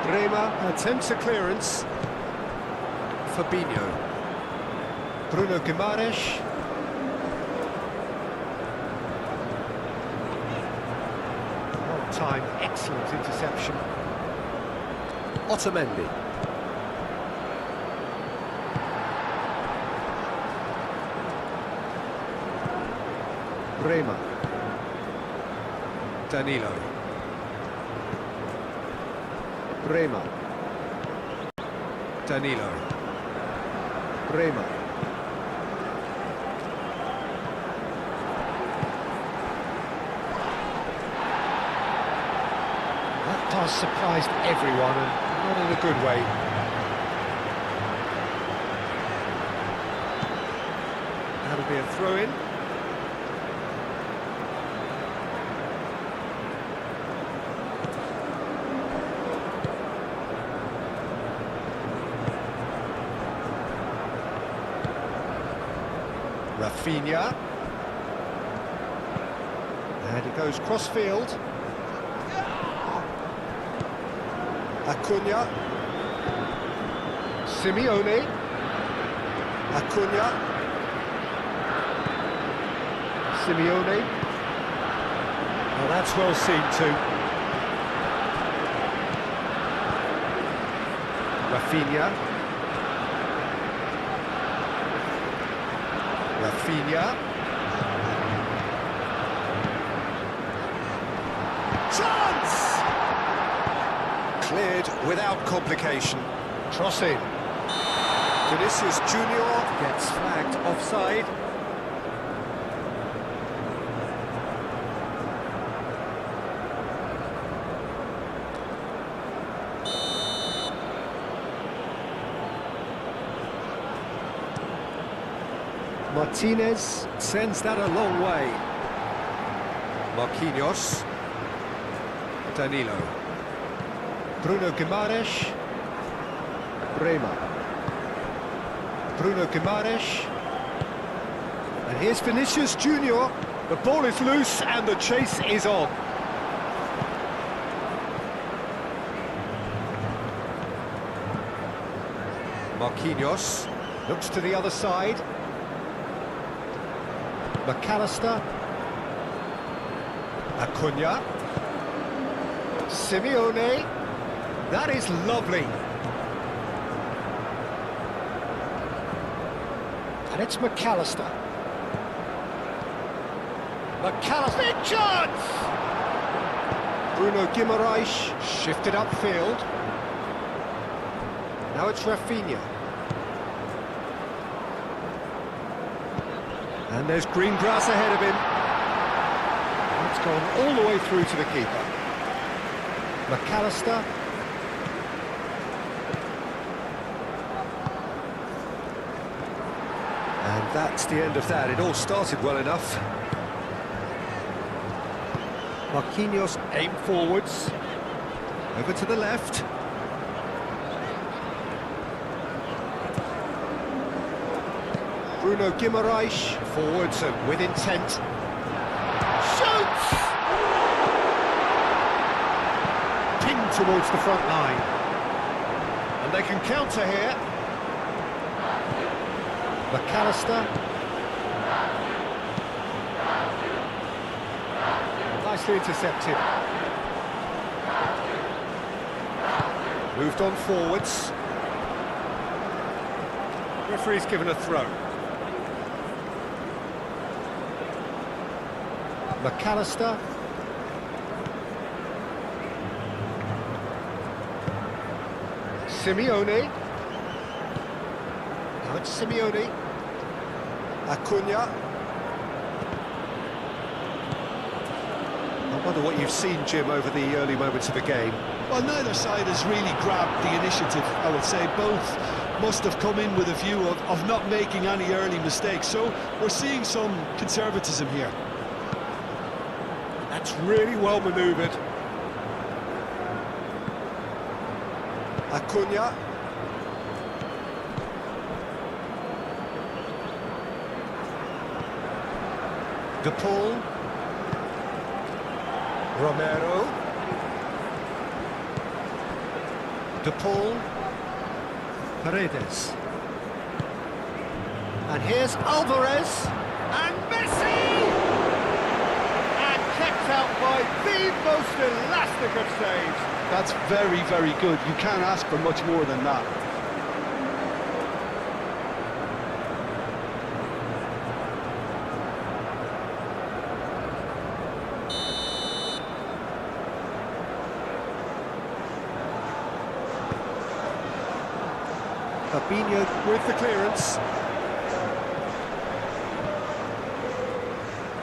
Bremer attempts a clearance. Fabinho. Bruno Guimaraes. Well-timed, excellent interception. Otamendi. Bremer. Danilo. Bremer. Danilo. Bremer. That pass surprised everyone, and not in a good way. That'll be a throw-in. Rafinha, and it goes cross-field. Acuna, Simeone, Acuna, Simeone. Well, that's well seen too. Rafinha. Rafinha. Chance! Cleared without complication. Cross in. Vinicius Junior gets flagged offside. Martinez sends that a long way. Marquinhos. Danilo. Bruno Guimaraes. Bremer. Bruno Guimaraes. And here's Vinicius Junior. The ball is loose and the chase is on. Marquinhos looks to the other side. McAllister. Acuna. Simeone. That is lovely. And it's McAllister. McAllister, big chance! Bruno Guimaraes shifted upfield. Now it's Rafinha. And there's green grass ahead of him. It's gone all the way through to the keeper. McAllister. And that's the end of that. It all started well enough. Marquinhos aim forwards. Over to the left. Bruno Guimaraes forwards and with intent. Shoots! Pinged towards the front line. And they can counter here. McAllister. Nicely intercepted. Moved on forwards. Referee's given a throw. McAllister. Simeone. Now it's Simeone. Acuna. I wonder what you've seen, Jim, over the early moments of the game. Well, neither side has really grabbed the initiative, I would say. Both must have come in with a view of not making any early mistakes. So we're seeing some conservatism here. That's really well manoeuvred. Acuna. De Paul. Romero. De Paul. Paredes. And here's Alvarez. And Messi! And kept out by the most elastic of saves. That's very, very good. You can't ask for much more than that. Fabinho with the clearance.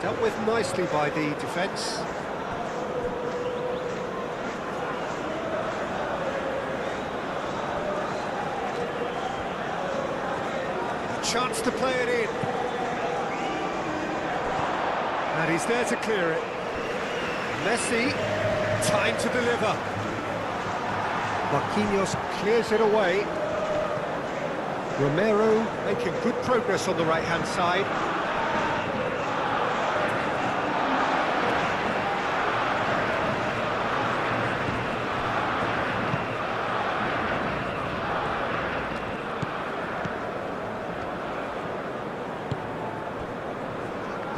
Dealt with nicely by the defence. A chance to play it in. And he's there to clear it. Messi, time to deliver. Marquinhos clears it away. Romero making good progress on the right-hand side.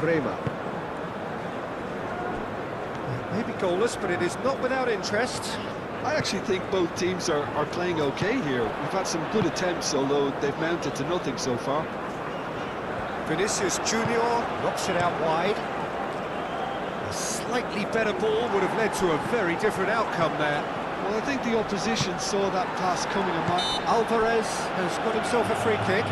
Bremer. Maybe goalless, but it is not without interest. I actually think both teams are playing okay here. We've had some good attempts, although they've mounted to nothing so far. Vinicius Junior knocks it out wide. A slightly better ball would have led to a very different outcome there. Well, I think the opposition saw that pass coming a mile. Alvarez has got himself a free kick.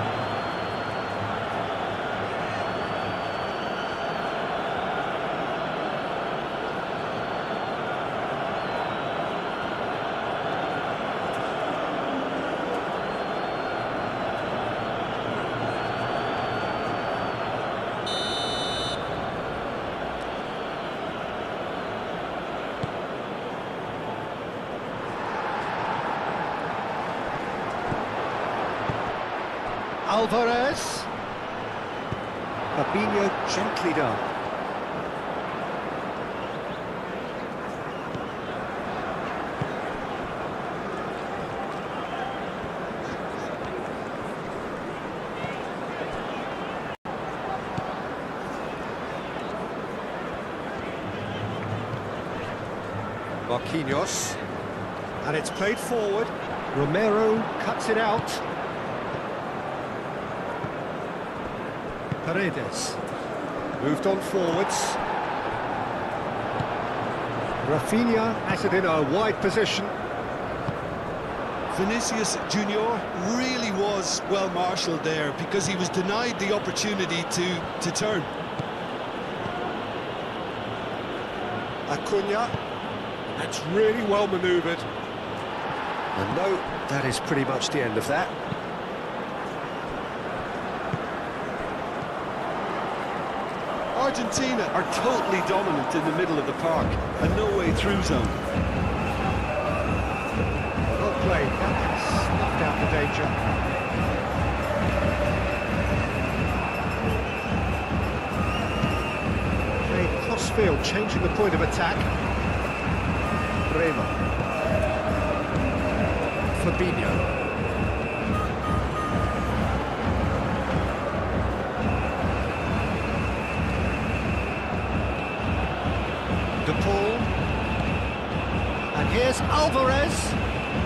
Alvarez. Fabinho gently done. Marquinhos. And it's played forward. Romero cuts it out. Paredes moved on forwards. Rafinha has it in a wide position. Vinicius Junior really was well marshalled there because he was denied the opportunity to turn. Acuna, that's really well manoeuvred. And no, that is pretty much the end of that. Argentina are totally dominant in the middle of the park, a no-way-through zone. Well played, that has snuffed out the danger. Played cross-field, changing the point of attack. Bremer. Fabinho. De Paul, and here's Alvarez,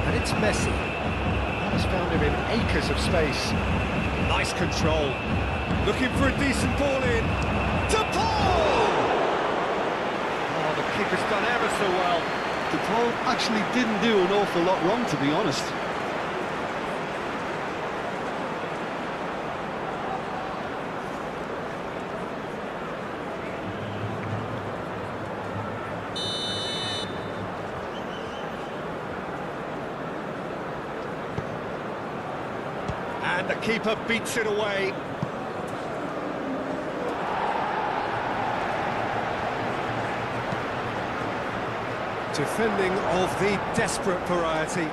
and it's Messi. That has found him in acres of space. Nice control, looking for a decent ball in. De Paul! Oh, the keeper's done ever so well. De Paul actually didn't do an awful lot wrong, to be honest. And the keeper beats it away. Defending of the desperate variety.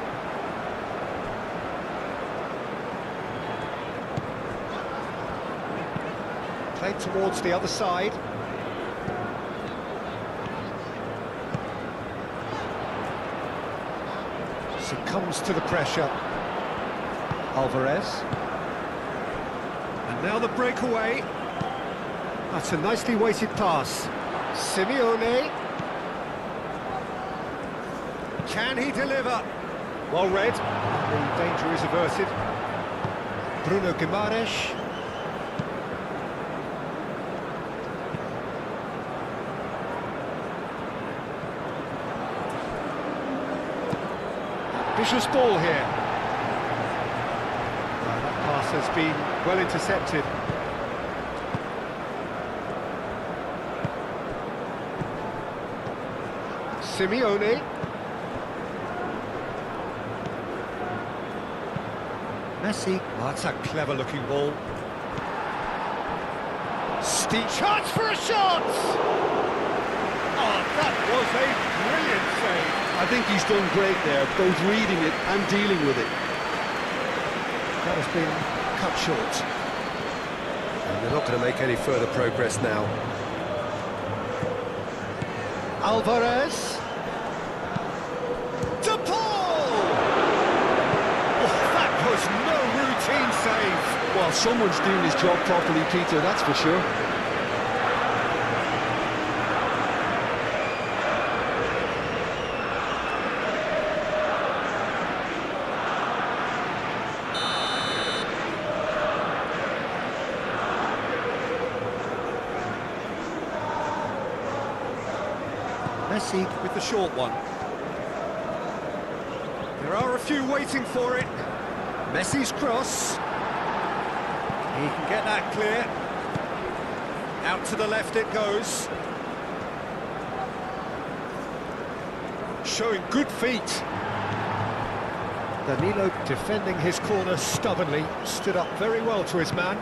Played towards the other side. Succumbs to the pressure. Alvarez. And now the breakaway. That's a nicely weighted pass. Simeone. Can he deliver? Well read. The danger is averted. Bruno Guimaraes. Ambitious ball here. That pass has been well intercepted. Simeone. Messi. Oh, that's a clever-looking ball. Steep chance for a shot! Oh, that was a brilliant save. I think he's done great there, both reading it and dealing with it. That has been cut short. And they're not going to make any further progress now. Alvarez. De Paul! Oh, that was no routine save. Well, someone's doing his job properly, Peter, that's for sure. Messi with the short one. There are a few waiting for it. Messi's cross. He can get that clear. Out to the left it goes. Showing good feet. Danilo defending his corner stubbornly. Stood up very well to his man.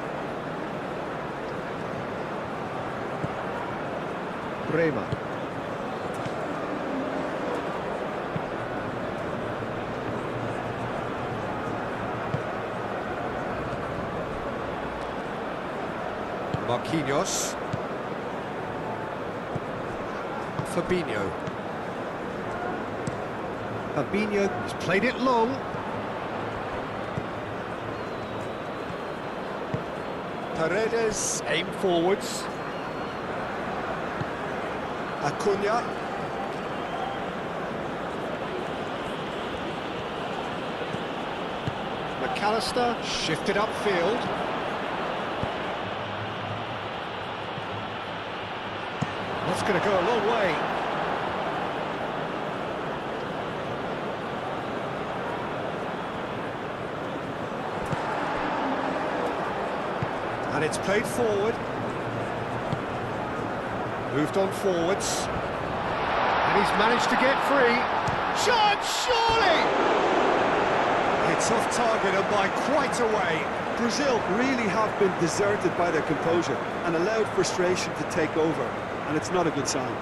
Bremer. Marquinhos. Fabinho. Fabinho has played it long. Paredes aim forwards. Acuna. McAllister shifted upfield. That's going to go a long way. And it's played forward. Moved on forwards. And he's managed to get free. Shot, surely! It's off target and by quite a way. Brazil really have been deserted by their composure and allowed frustration to take over, and it's not a good sign.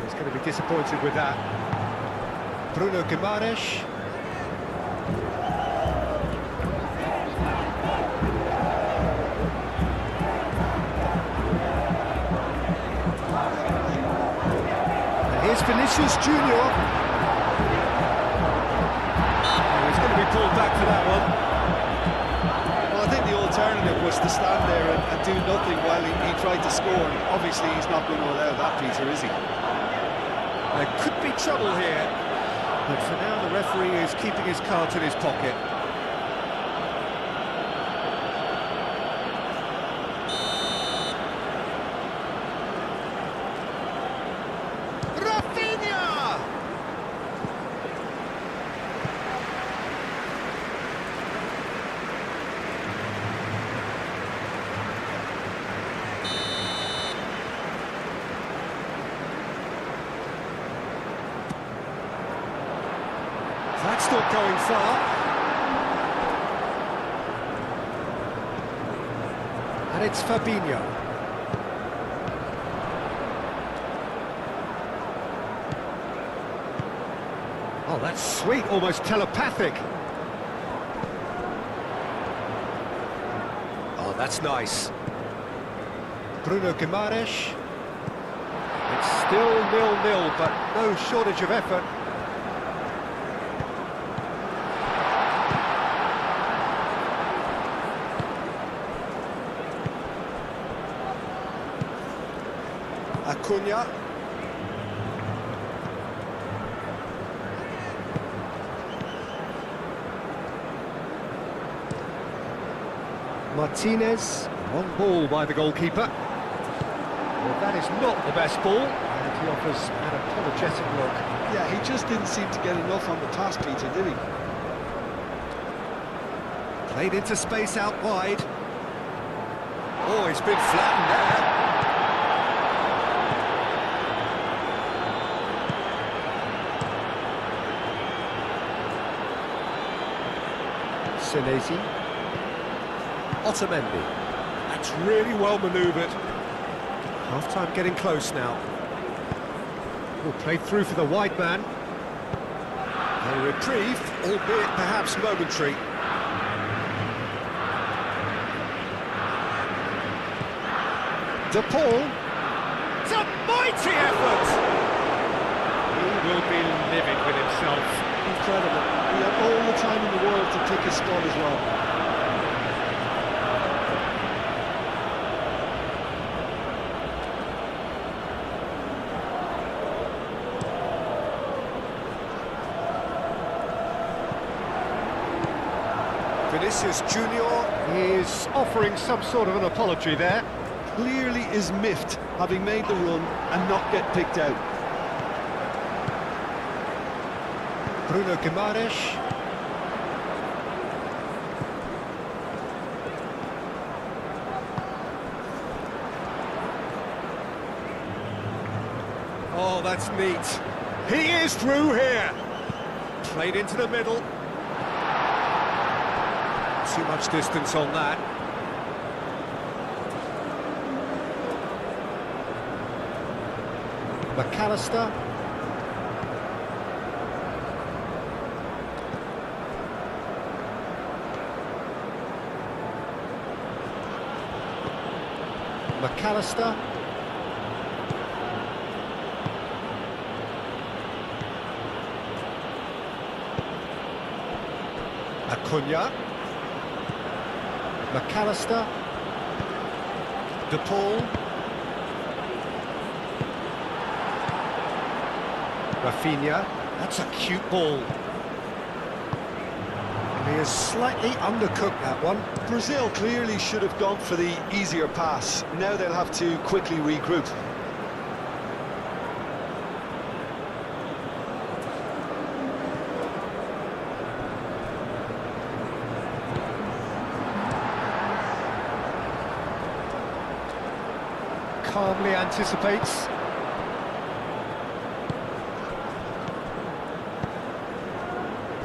He's going to be disappointed with that. Bruno Guimaraes. Here's Vinicius Junior. Oh, he's going to be pulled back for that one. Well, I think the alternative was to stand there and do nothing while he tried to score. And obviously, he's not going to allow that, Peter, is he? There could be trouble here, but for now the referee is keeping his cards in his pocket. That's not going far. And it's Fabinho. Oh, Oh, that's sweet, almost telepathic. Oh, that's nice. Bruno Guimaraes. It's still 0-0, but no shortage of effort. Acuna. Martinez. Long ball by the goalkeeper. Well, that is not the best ball, and he offers an apologetic look. Yeah, he just didn't seem to get enough on the pass, Peter, did he? Played into space out wide. Oh, he's been flattened there. Senesi. Otamendi. That's really well manoeuvred. Half-time getting close now. Oh, played through for the wide man. A reprieve, albeit perhaps momentary. De Paul. It's a mighty effort! He will be livid with himself. Incredible. He had all the time in the world to pick his spot as well. Vinicius Junior is offering some sort of an apology there. Clearly is miffed, having made the run and not get picked out. Bruno Guimaraes. Oh, that's neat. He is through here. Played into the middle. Too much distance on that. McAllister. McAllister. Acuna. McAllister. De Paul. Rafinha. That's a cute ball. And he has slightly undercooked that one. Brazil clearly should have gone for the easier pass. Now they'll have to quickly regroup. Calmly anticipates.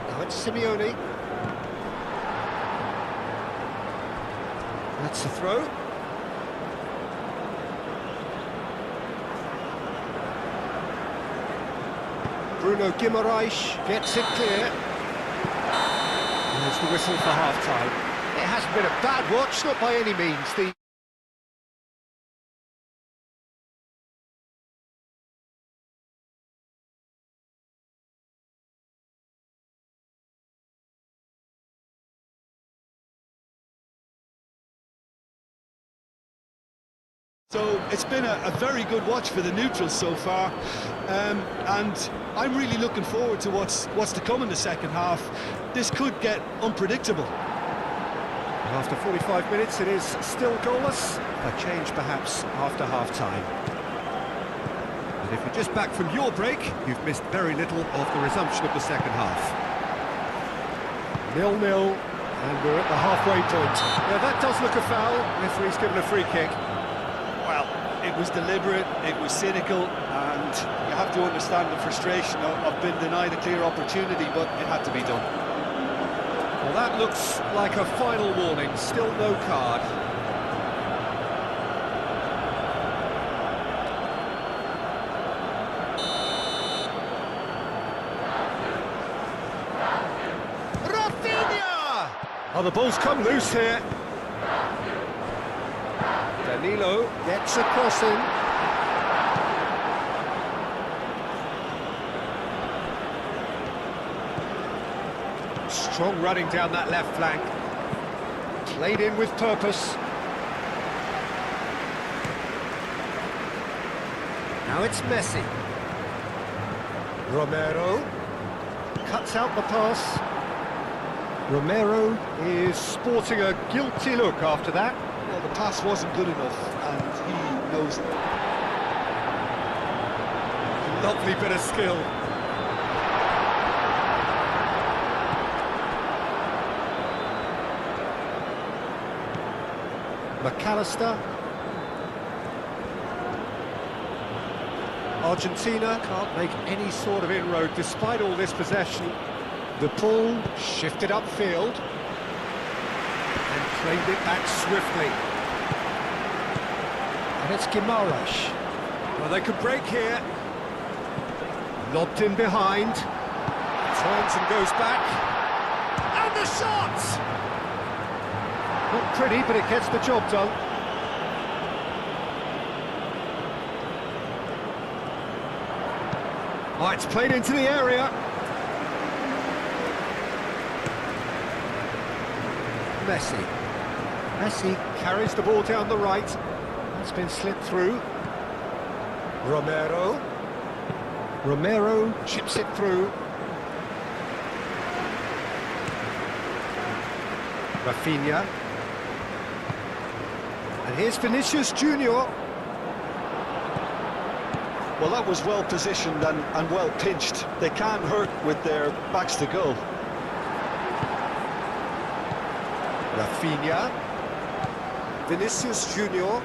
Now it's Simeone. That's a throw. Bruno Guimaraes gets it clear. There's the whistle for half-time. It hasn't been a bad watch, not by any means. So it's been a very good watch for the neutrals so far, and I'm really looking forward to what's to come in the second half. This could get unpredictable. After 45 minutes, it is still goalless. A change perhaps after half-time. And if you're just back from your break, you've missed very little of the resumption of the second half. 0-0, and we're at the halfway point. Now that does look a foul. Referee's given a free kick. Well, it was deliberate, it was cynical, and you have to understand the frustration of being denied a clear opportunity, but it had to be done. Well, that looks like a final warning. Still no card. Oh, the ball's come loose here. Danilo. Gets a cross in. Strong running down that left flank. Played in with purpose. Now it's Messi. Romero cuts out the pass. Romero is sporting a guilty look after that. Well, the pass wasn't good enough, and he knows it. Lovely bit of skill. McAllister. Argentina can't make any sort of inroad despite all this possession. The ball shifted upfield and claimed it back swiftly. And it's Guimaraes. Well, they could break here. Lobbed in behind. Turns and goes back. And the shot! Not pretty, but it gets the job done. Oh, it's played into the area. Messi. Messi carries the ball down the right. It's been slipped through. Romero. Romero chips it through. Rafinha. And here's Vinicius Junior. Well, that was well positioned and well pinched. They can't hurt with their backs to goal. Rafinha. Vinicius Junior.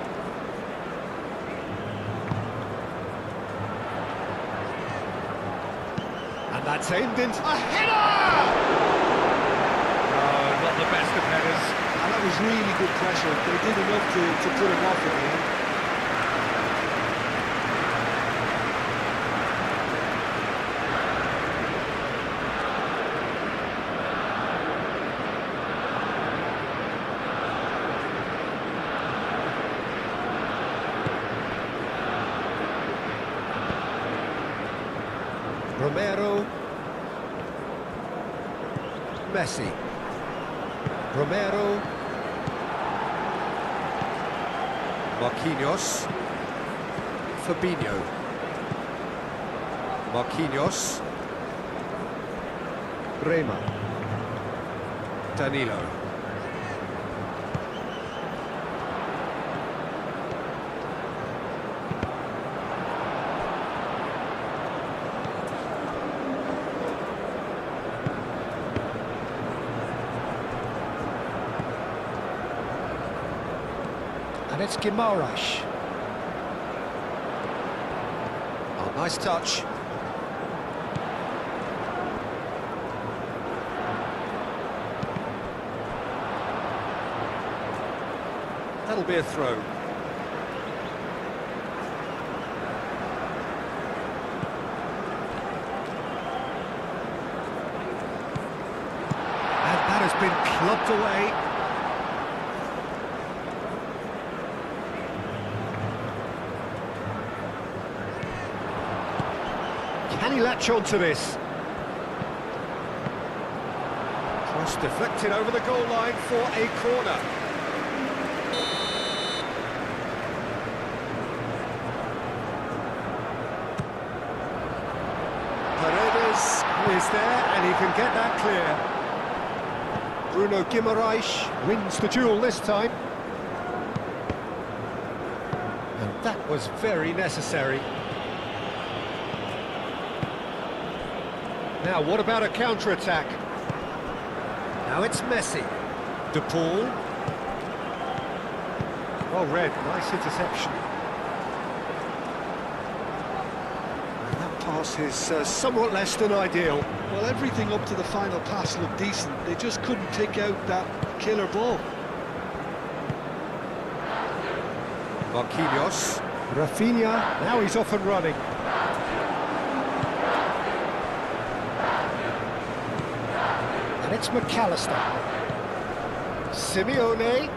And that's aimed into a header! Oh, not the best of headers. And that was really good pressure. They did enough to put him off in the end. Romero. Messi. Romero. Marquinhos. Fabinho. Marquinhos. Rema. Danilo. And it's Guimaraes. Oh, nice touch. That'll be a throw. And that has been clubbed away. Can he latch on to this? Cross deflected over the goal line for a corner. Paredes is there and he can get that clear. Bruno Guimaraes wins the duel this time. And that was very necessary. Now, what about a counter-attack? Now it's Messi. De Paul. Well read, nice interception. And that pass is somewhat less than ideal. Well, everything up to the final pass looked decent. They just couldn't pick out that killer ball. Marquinhos. Rafinha, now he's off and running. And it's McAllister. Simeone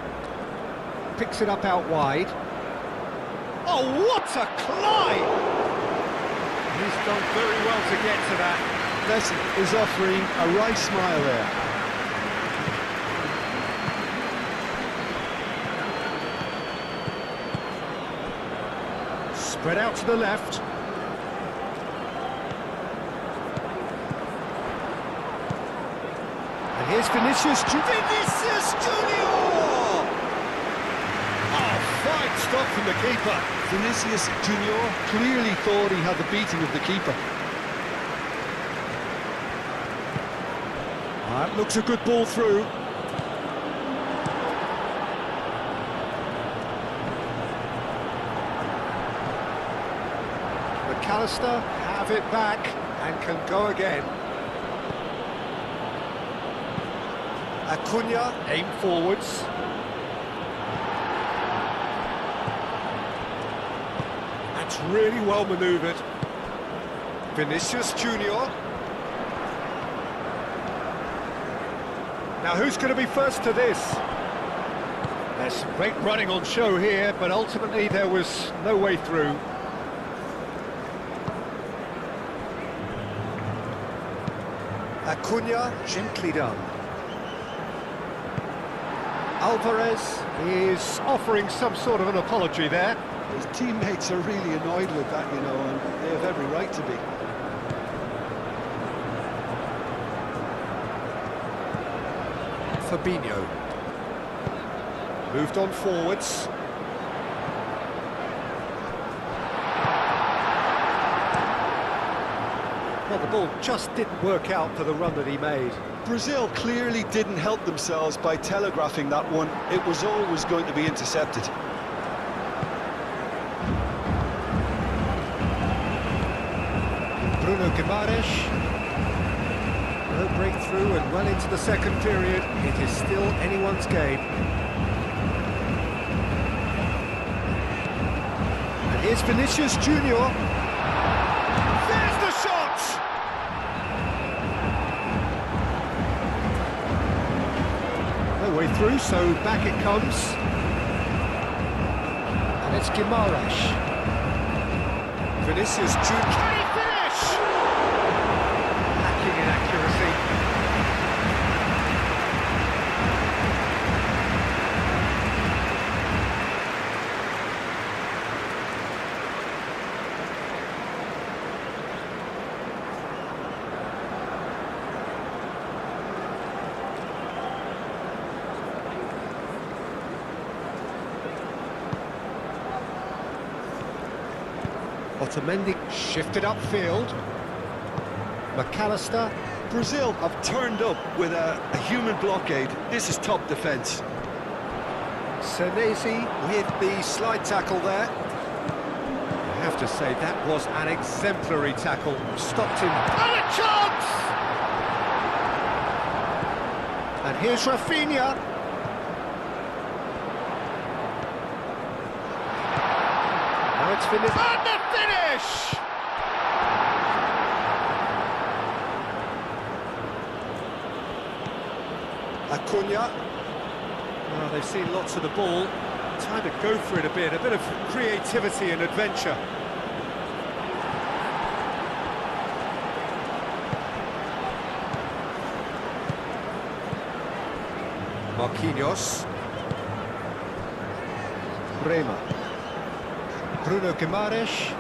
picks it up out wide. Oh, what a climb! He's done very well to get to that. Messi is offering a right smile there. Spread out to the left. And here's Vinicius Junior! Oh, fine stop from the keeper. Vinicius Junior clearly thought he had the beating of the keeper. That looks a good ball through. McAllister have it back and can go again. Acuna aim forwards. That's really well manoeuvred. Vinicius Junior. Now who's going to be first to this? There's some great running on show here, but ultimately there was no way through. Acuna, gently done. Alvarez is offering some sort of an apology there. His teammates are really annoyed with that, you know, and they have every right to be. Fabinho. Moved on forwards. Well, the ball just didn't work out for the run that he made. Brazil clearly didn't help themselves by telegraphing that one. It was always going to be intercepted. Bruno Guimaraes. No breakthrough and well into the second period. It is still anyone's game. And here's Vinicius Junior. There's the shot! No way through, so back it comes. And it's Guimaraes. Vinicius Junior. Can he finish? Lacking in accuracy. Otamendi shifted upfield. McAllister. Brazil have turned up with a human blockade. This is top defence. Senesi with the slide tackle there. I have to say, that was an exemplary tackle. Stopped him. And a chance! And here's Rafinha. Now it's finished. And the finish! Acuna. Well, they've seen lots of the ball. Time to go for it a bit of creativity and adventure. Marquinhos. Bremer. Bruno Guimaraes.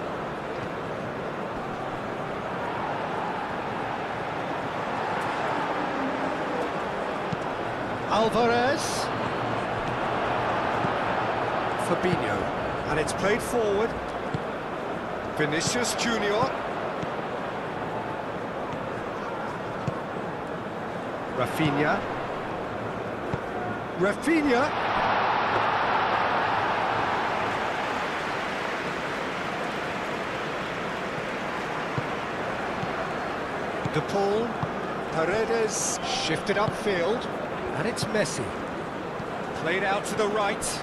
Alvarez. Fabinho. And it's played forward. Vinicius Junior. Rafinha. De Paul. Paredes shifted upfield. And it's Messi. Played out to the right.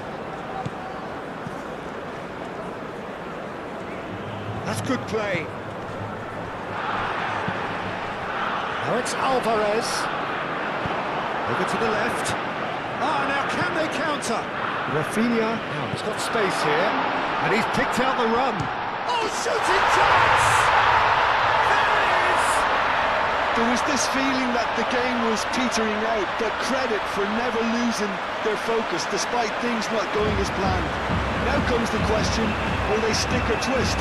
That's good play. Now it's Alvarez. Over to the left. Ah, now can they counter? Rafinha, now he's got space here, and he's picked out the run. Oh, shooting chance! There it is! There was this feeling that the game was petering out, but credit for never losing their focus despite things not going as planned. Now comes the question, will they stick or twist?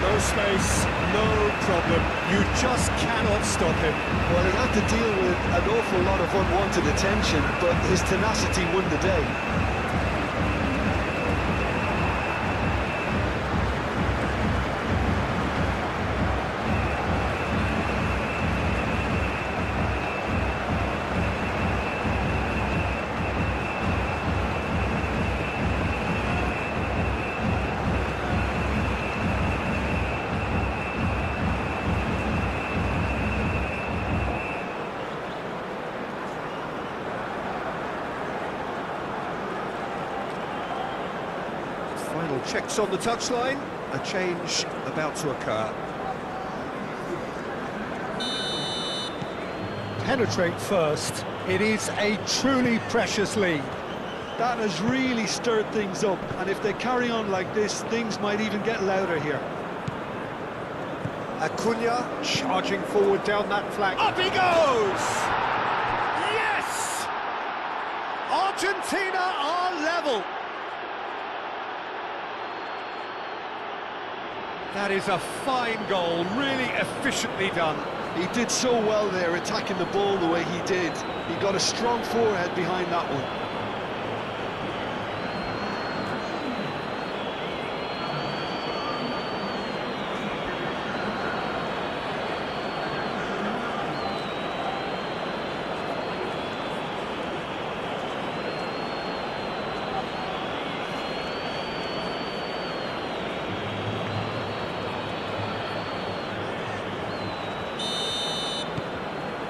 No space, no problem. You just cannot stop him. Well, he had to deal with an awful lot of unwanted attention, but his tenacity won the day. Final checks on the touchline. A change about to occur. Penetrate first. It is a truly precious lead. That has really stirred things up, and if they carry on like this, things might even get louder here. Acuna charging forward down that flank. Up he goes! Yes! Argentina are level. That is a fine goal, really efficiently done. He did so well there, attacking the ball the way he did. He got a strong forehead behind that one.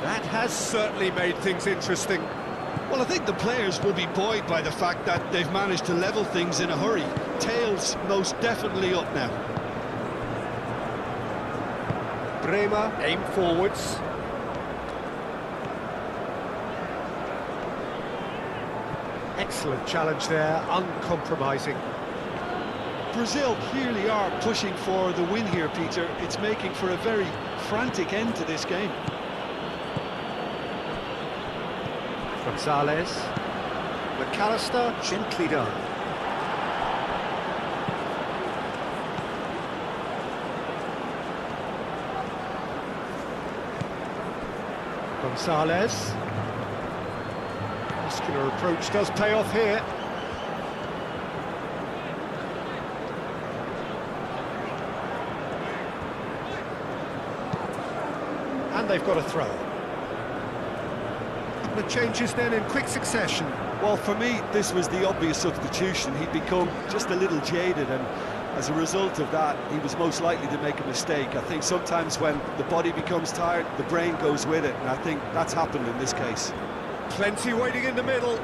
That has certainly made things interesting. Well, I think the players will be buoyed by the fact that they've managed to level things in a hurry. Tails most definitely up now. Bremer aim forwards. Excellent challenge there, uncompromising. Brazil clearly are pushing for the win here, Peter. It's making for a very frantic end to this game. Gonzalez. McAllister, gently done. Gonzalez. Muscular approach does pay off here. And they've got a throw. The changes then in quick succession. Well, for me, this was the obvious substitution. He'd become just a little jaded, and as a result of that, he was most likely to make a mistake. I think sometimes when the body becomes tired, the brain goes with it, and I think that's happened in this case. Plenty waiting in the middle.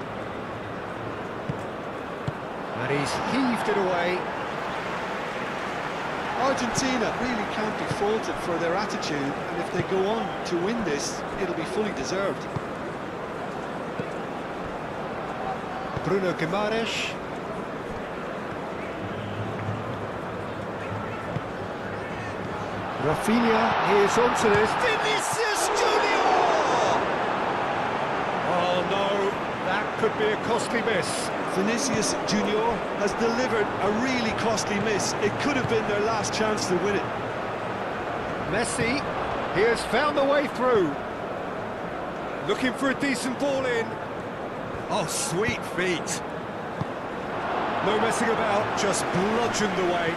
And he's heaved it away. Argentina really can't be faulted for their attitude, and if they go on to win this, it'll be fully deserved. Bruno Guimaraes. Rafinha, here's onto this. Vinicius Junior! Oh no, that could be a costly miss. Vinicius Junior has delivered a really costly miss. It could have been their last chance to win it. Messi, he has found the way through. Looking for a decent ball in. Oh, sweet feet. No messing about, just bludgeoned away.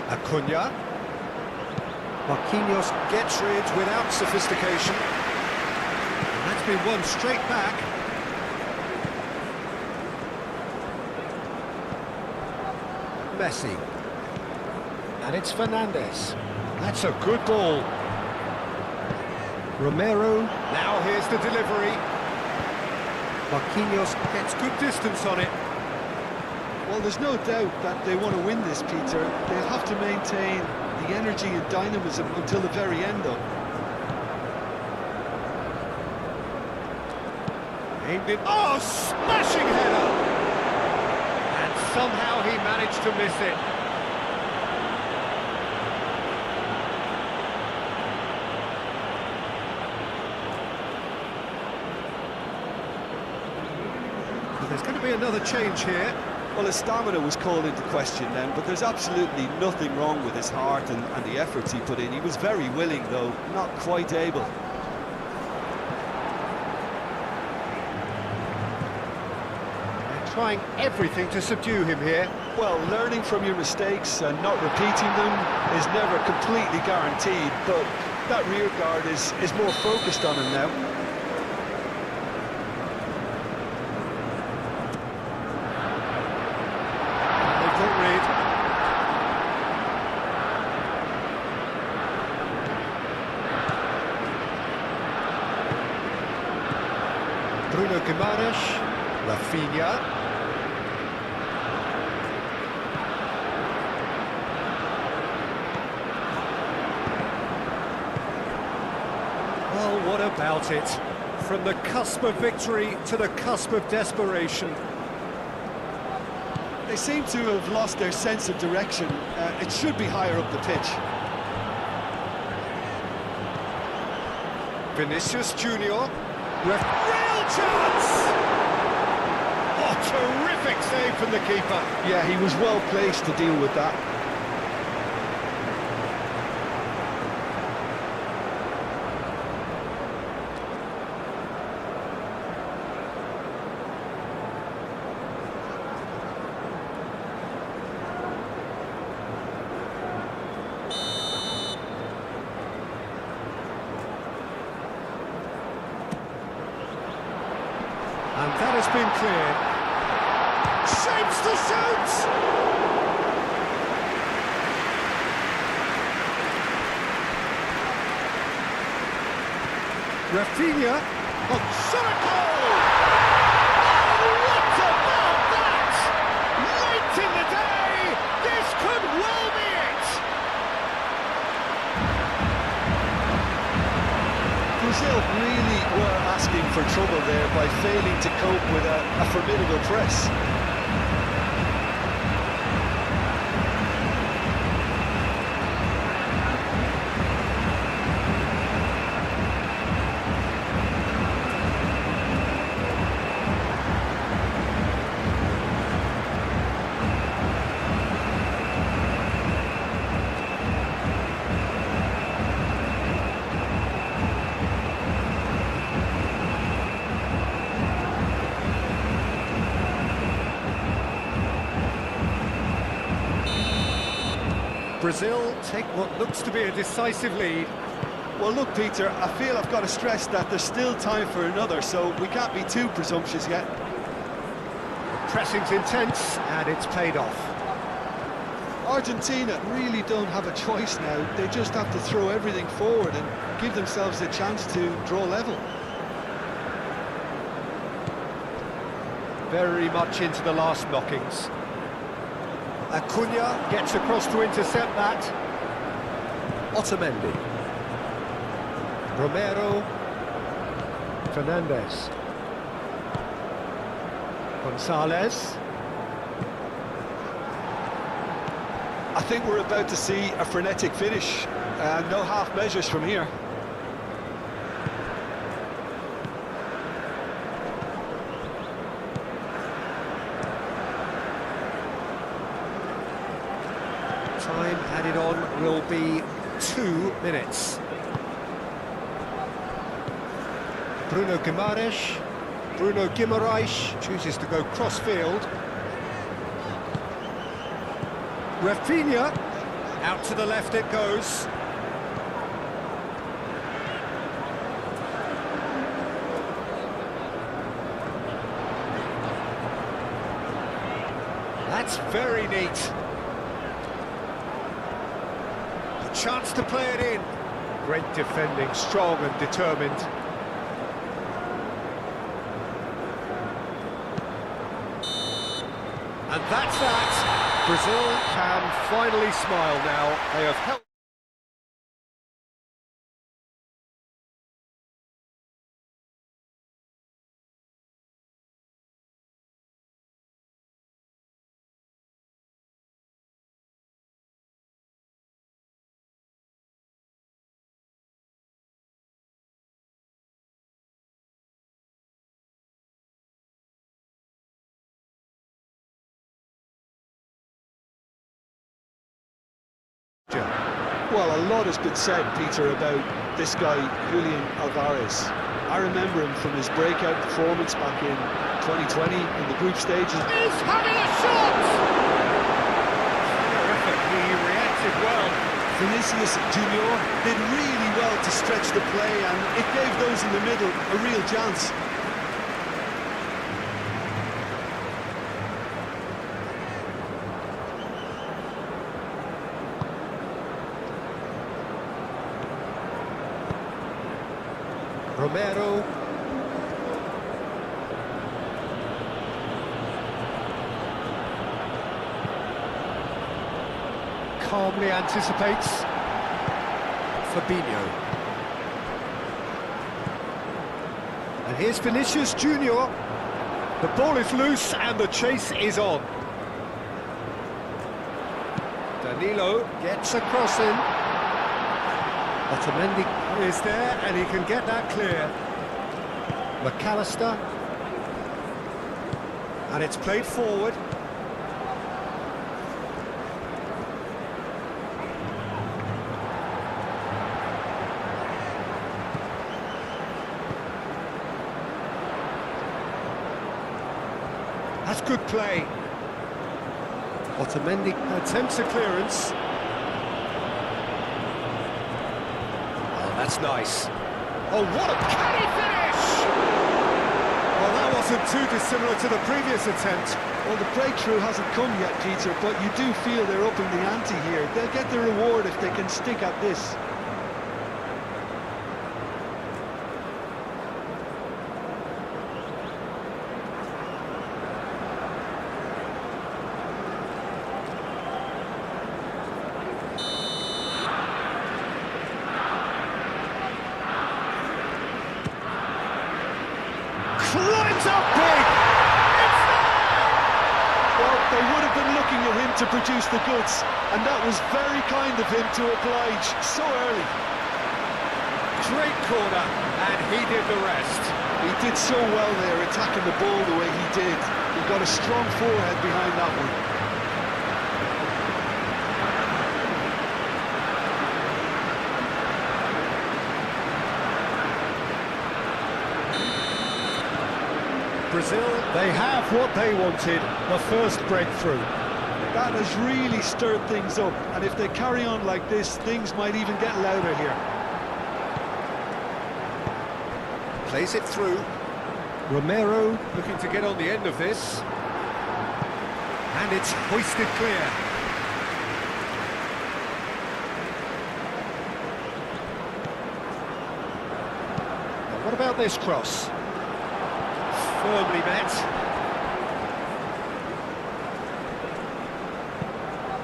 Acuna. Marquinhos gets rid without sophistication. And that's been won straight back. Messi. And it's Fernandes. That's a good ball. Romero, now here's the delivery. Marquinhos gets good distance on it. Well, there's no doubt that they want to win this, Peter. They'll have to maintain the energy and dynamism until the very end, though. Aimed it. Oh, smashing header! And somehow he managed to miss it. Well, there's going to be another change here. Well, his stamina was called into question then, but there's absolutely nothing wrong with his heart and the efforts he put in. He was very willing, though, not quite able. Trying everything to subdue him here. Well, learning from your mistakes and not repeating them is never completely guaranteed, but that rear guard is more focused on him now. They've got Reed. Bruno Guimaraes, Rafinha. Well, what about it? From the cusp of victory to the cusp of desperation. They seem to have lost their sense of direction. It should be higher up the pitch. Vinicius Junior. Real chance! Oh, terrific save from the keeper. Yeah, he was well placed to deal with that. And that has been cleared. Shapes to shoot! Rafinha. Oh, shot a goal! Oh, what about that? Late in the day, this could well be it! Brazil really were asking for trouble there by failing to cope with a formidable press. Brazil take what looks to be a decisive lead. Well, look, Peter, I feel I've got to stress that there's still time for another, so we can't be too presumptuous yet. Pressing's intense, and it's paid off. Argentina really don't have a choice now. They just have to throw everything forward and give themselves a chance to draw level. Very much into the last knockings. Acuna gets across to intercept that. Otamendi. Romero. Fernandez. Gonzalez. I think we're about to see a frenetic finish. No half measures from here. Time added on will be 2 minutes. Bruno Guimaraes chooses to go cross-field. Rafinha, out to the left it goes. That's very neat. A chance to play it in. Great defending, strong and determined. And that's that. Brazil can finally smile now. They have held... Well, a lot has been said, Peter, about this guy, Julian Alvarez. I remember him from his breakout performance back in 2020 in the group stages. He's having a shot! Terrific, he reacted well. Vinicius Junior did really well to stretch the play, and it gave those in the middle a real chance. Romero. Calmly anticipates. Fabinho. And here's Vinicius Junior. The ball is loose and the chase is on. Danilo gets a cross in. Otamendi is there and he can get that clear. McAllister. And it's played forward. That's good play. Otamendi attempts a clearance. That's nice. Oh, what a canny finish! Well, that wasn't too dissimilar to the previous attempt. Well, the breakthrough hasn't come yet, Peter, but you do feel they're upping the ante here. They'll get the reward if they can stick at this. Climbs up big! It's there! Well, they would have been looking at him to produce the goods, and that was very kind of him to oblige so early. Great corner, and he did the rest. He did so well there, attacking the ball the way he did. He got a strong forehead behind that one. Brazil, they have what they wanted, the first breakthrough. That has really stirred things up, and if they carry on like this, things might even get louder here. Plays it through. Romero looking to get on the end of this. And it's hoisted clear. Now, what about this cross? Firmly met.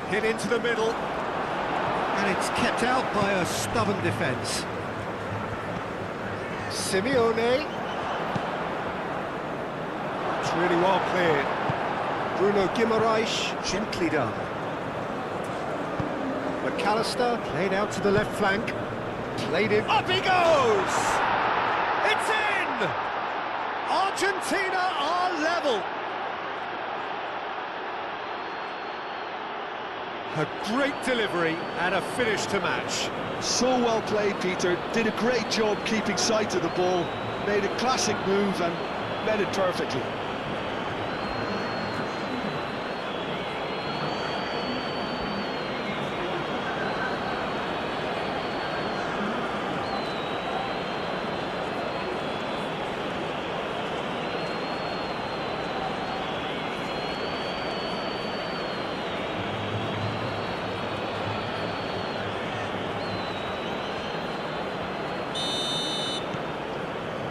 Hit into the middle. And it's kept out by a stubborn defence. Simeone. It's really well cleared. Bruno Guimaraes, gently done. McAllister, played out to the left flank. Played in. Up he goes! It's in! Argentina are level. A great delivery and a finish to match. So well played, Peter. Did a great job keeping sight of the ball. Made a classic move and met it perfectly.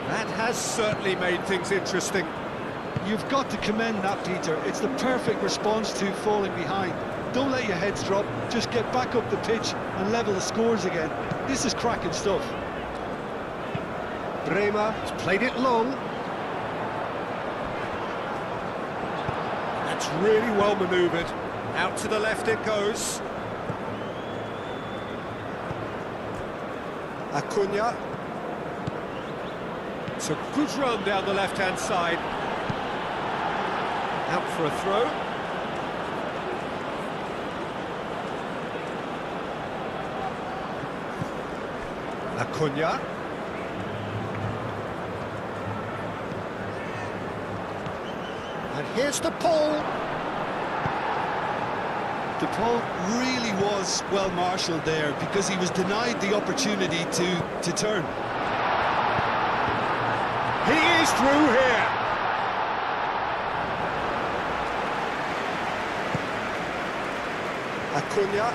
That has certainly made things interesting. You've got to commend that, Peter. It's the perfect response to falling behind. Don't let your heads drop, just get back up the pitch and level the scores again. This is cracking stuff. Bremer has played it long. That's really well manoeuvred. Out to the left it goes. Acuna. It's a good run down the left-hand side. Out for a throw. Acuna. And here's the Paul. DePaul really was well marshalled there because he was denied the opportunity to turn. He is through here. Acuna.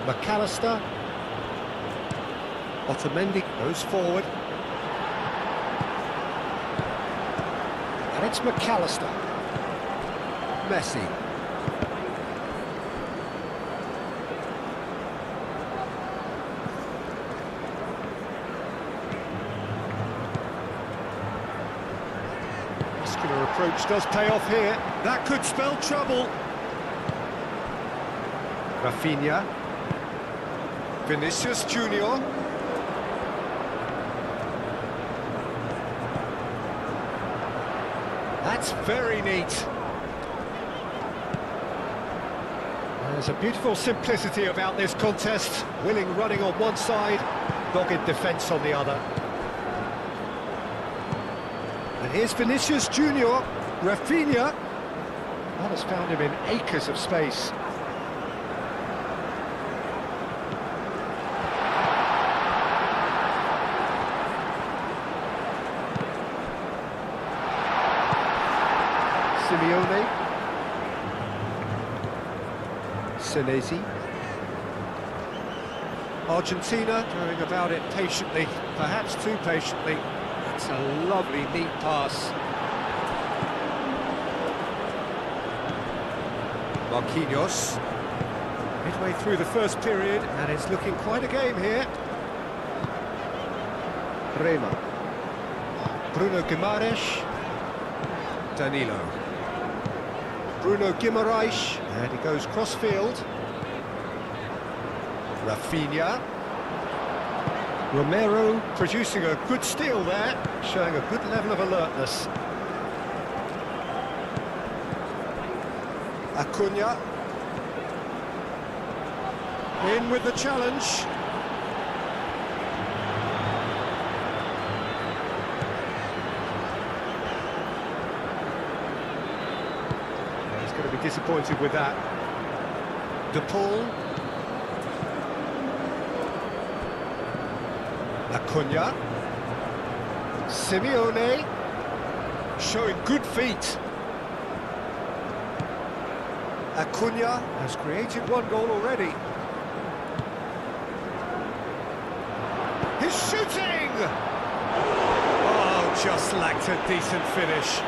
McAllister. Otamendi goes forward. And it's McAllister. Messi. Muscular approach does pay off here. That could spell trouble. Rafinha. Vinicius Junior. That's very neat. There's a beautiful simplicity about this contest. Willing running on one side, dogged defence on the other. And here's Vinicius Junior. Rafinha. That has found him in acres of space. Simeone. Senesi. Argentina going about it patiently, perhaps too patiently. It's a lovely, neat pass. Marquinhos. Midway through the first period, and it's looking quite a game here. Bremer. Bruno Guimaraes. Danilo. Bruno Guimaraes, and he goes cross-field. Rafinha. Romero producing a good steal there, showing a good level of alertness. Acuna. In with the challenge. Going to be disappointed with that. De Paul. Acuna. Simeone. Showing good feet. Acuna has created one goal already. He's shooting! Oh, just lacked a decent finish.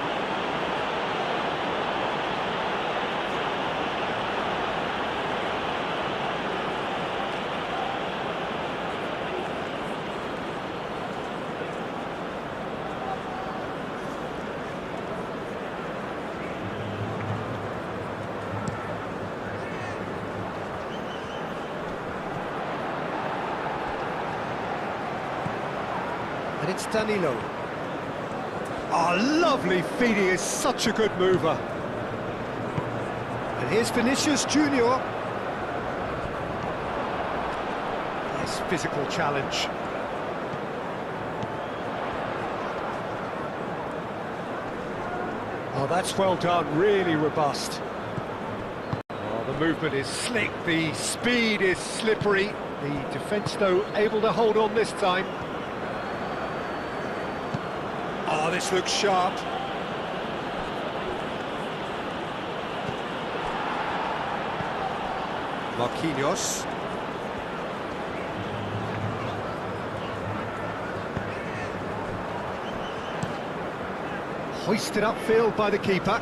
And it's Danilo. Oh, lovely feet, he is such a good mover. And here's Vinicius Junior. Nice physical challenge. Oh, that's well done, really robust. Oh, the movement is slick, the speed is slippery. The defence, though, able to hold on this time. Oh, this looks sharp. Marquinhos. Hoisted upfield by the keeper.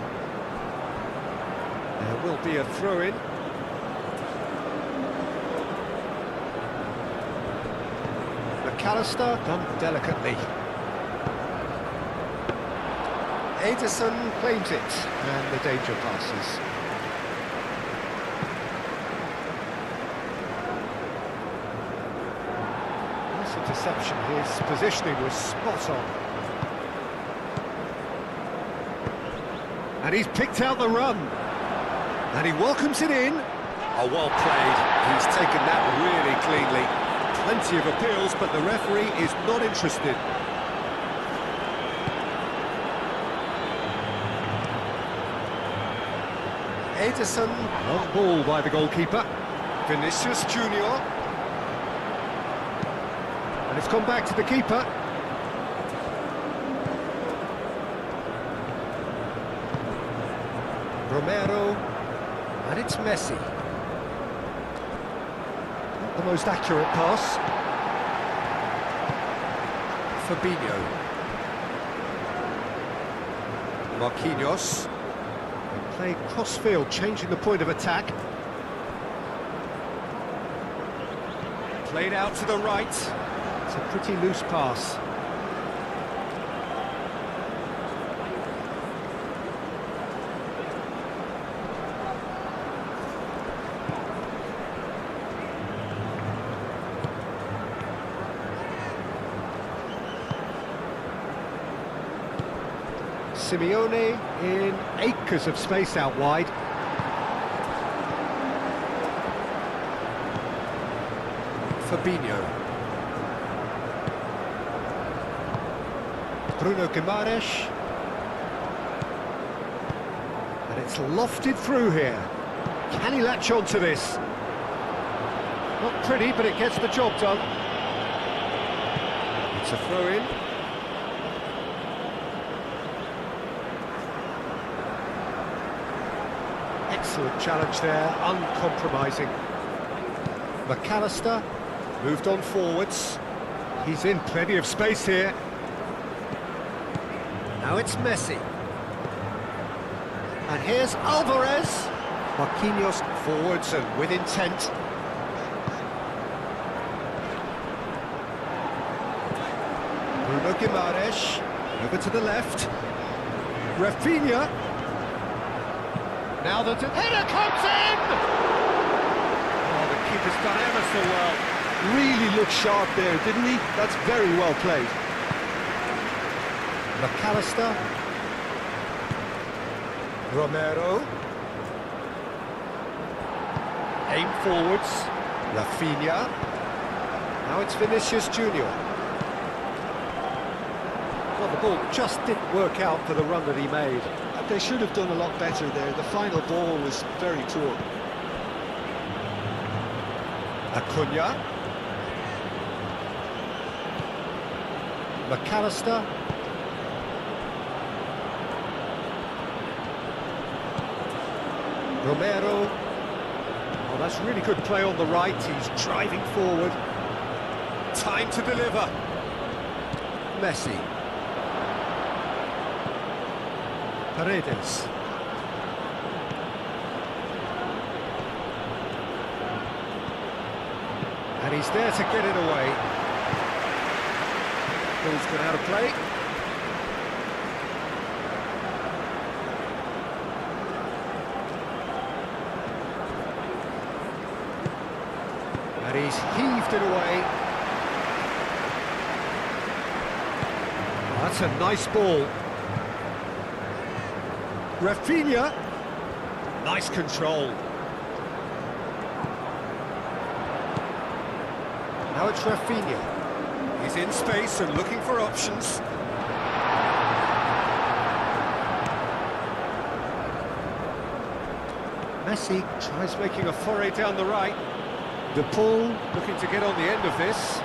There will be a throw-in. McAllister done delicately. Ederson claims it, and the danger passes. Nice interception. His positioning was spot on. And he's picked out the run. And he welcomes it in. Oh, well played. He's taken that really cleanly. Plenty of appeals, but the referee is not interested. Ederson, long ball by the goalkeeper. Vinicius Junior. And it's gone back to the keeper. Romero, and it's Messi. Not the most accurate pass. Fabinho. Marquinhos. Play cross-field, changing the point of attack. Played out to the right. It's a pretty loose pass. Simeone in acres of space out wide. Fabinho. Bruno Guimaraes. And it's lofted through here. Can he latch on to this? Not pretty, but it gets the job done. It's a throw-in. Excellent challenge there, uncompromising. McAllister moved on forwards. He's in plenty of space here. Now it's Messi. And here's Alvarez. Marquinhos forwards and with intent. Bruno Guimaraes over to the left. Rafinha. Now the header comes in! Oh, the keeper's done ever so well. Really looked sharp there, didn't he? That's very well played. McAllister. Romero. Aim forwards. Rafinha. Now it's Vinicius Junior. Well, the ball just didn't work out for the run that he made. They should have done a lot better there. The final ball was very poor. Acuna. McAllister. Romero. Oh, that's really good play on the right. He's driving forward. Time to deliver. Messi. Paredes. And he's there to get it away. Ball's gone out of play. And he's heaved it away. Oh, that's a nice ball. Rafinha. Nice control. Now it's Rafinha. He's in space and looking for options. Messi tries making a foray down the right. De Paul looking to get on the end of this.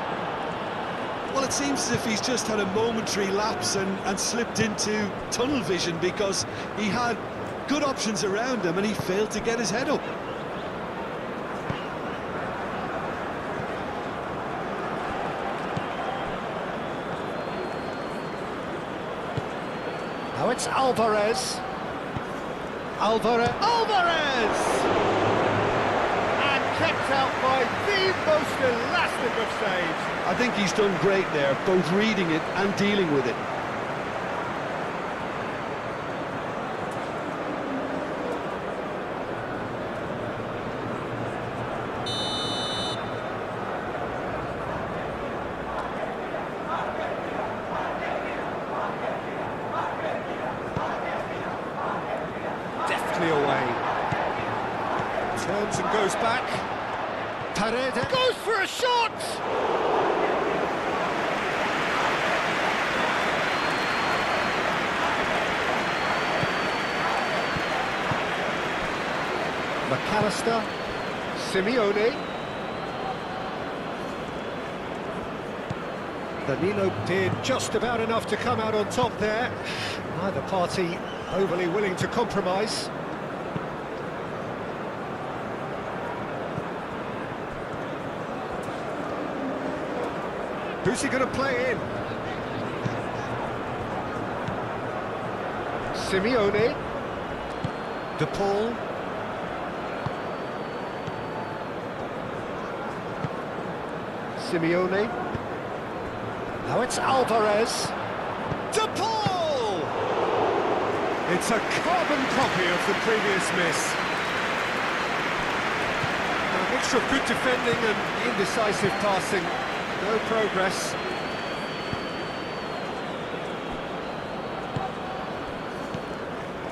Well, it seems as if he's just had a momentary lapse and slipped into tunnel vision, because he had good options around him and he failed to get his head up. Now it's Alvarez. Alvarez! And kept out by the most elastic of saves. I think he's done great there, both reading it and dealing with it. Deftly away. Turns and goes back. Paredes goes for a shot! McAllister, Simeone. Danilo did just about enough to come out on top there. Neither party overly willing to compromise. Who's he going to play in? Simeone. De Paul. Simeone. Now it's Alvarez. De Paul! It's a carbon copy of the previous miss. A mixture of good defending and indecisive passing. No progress.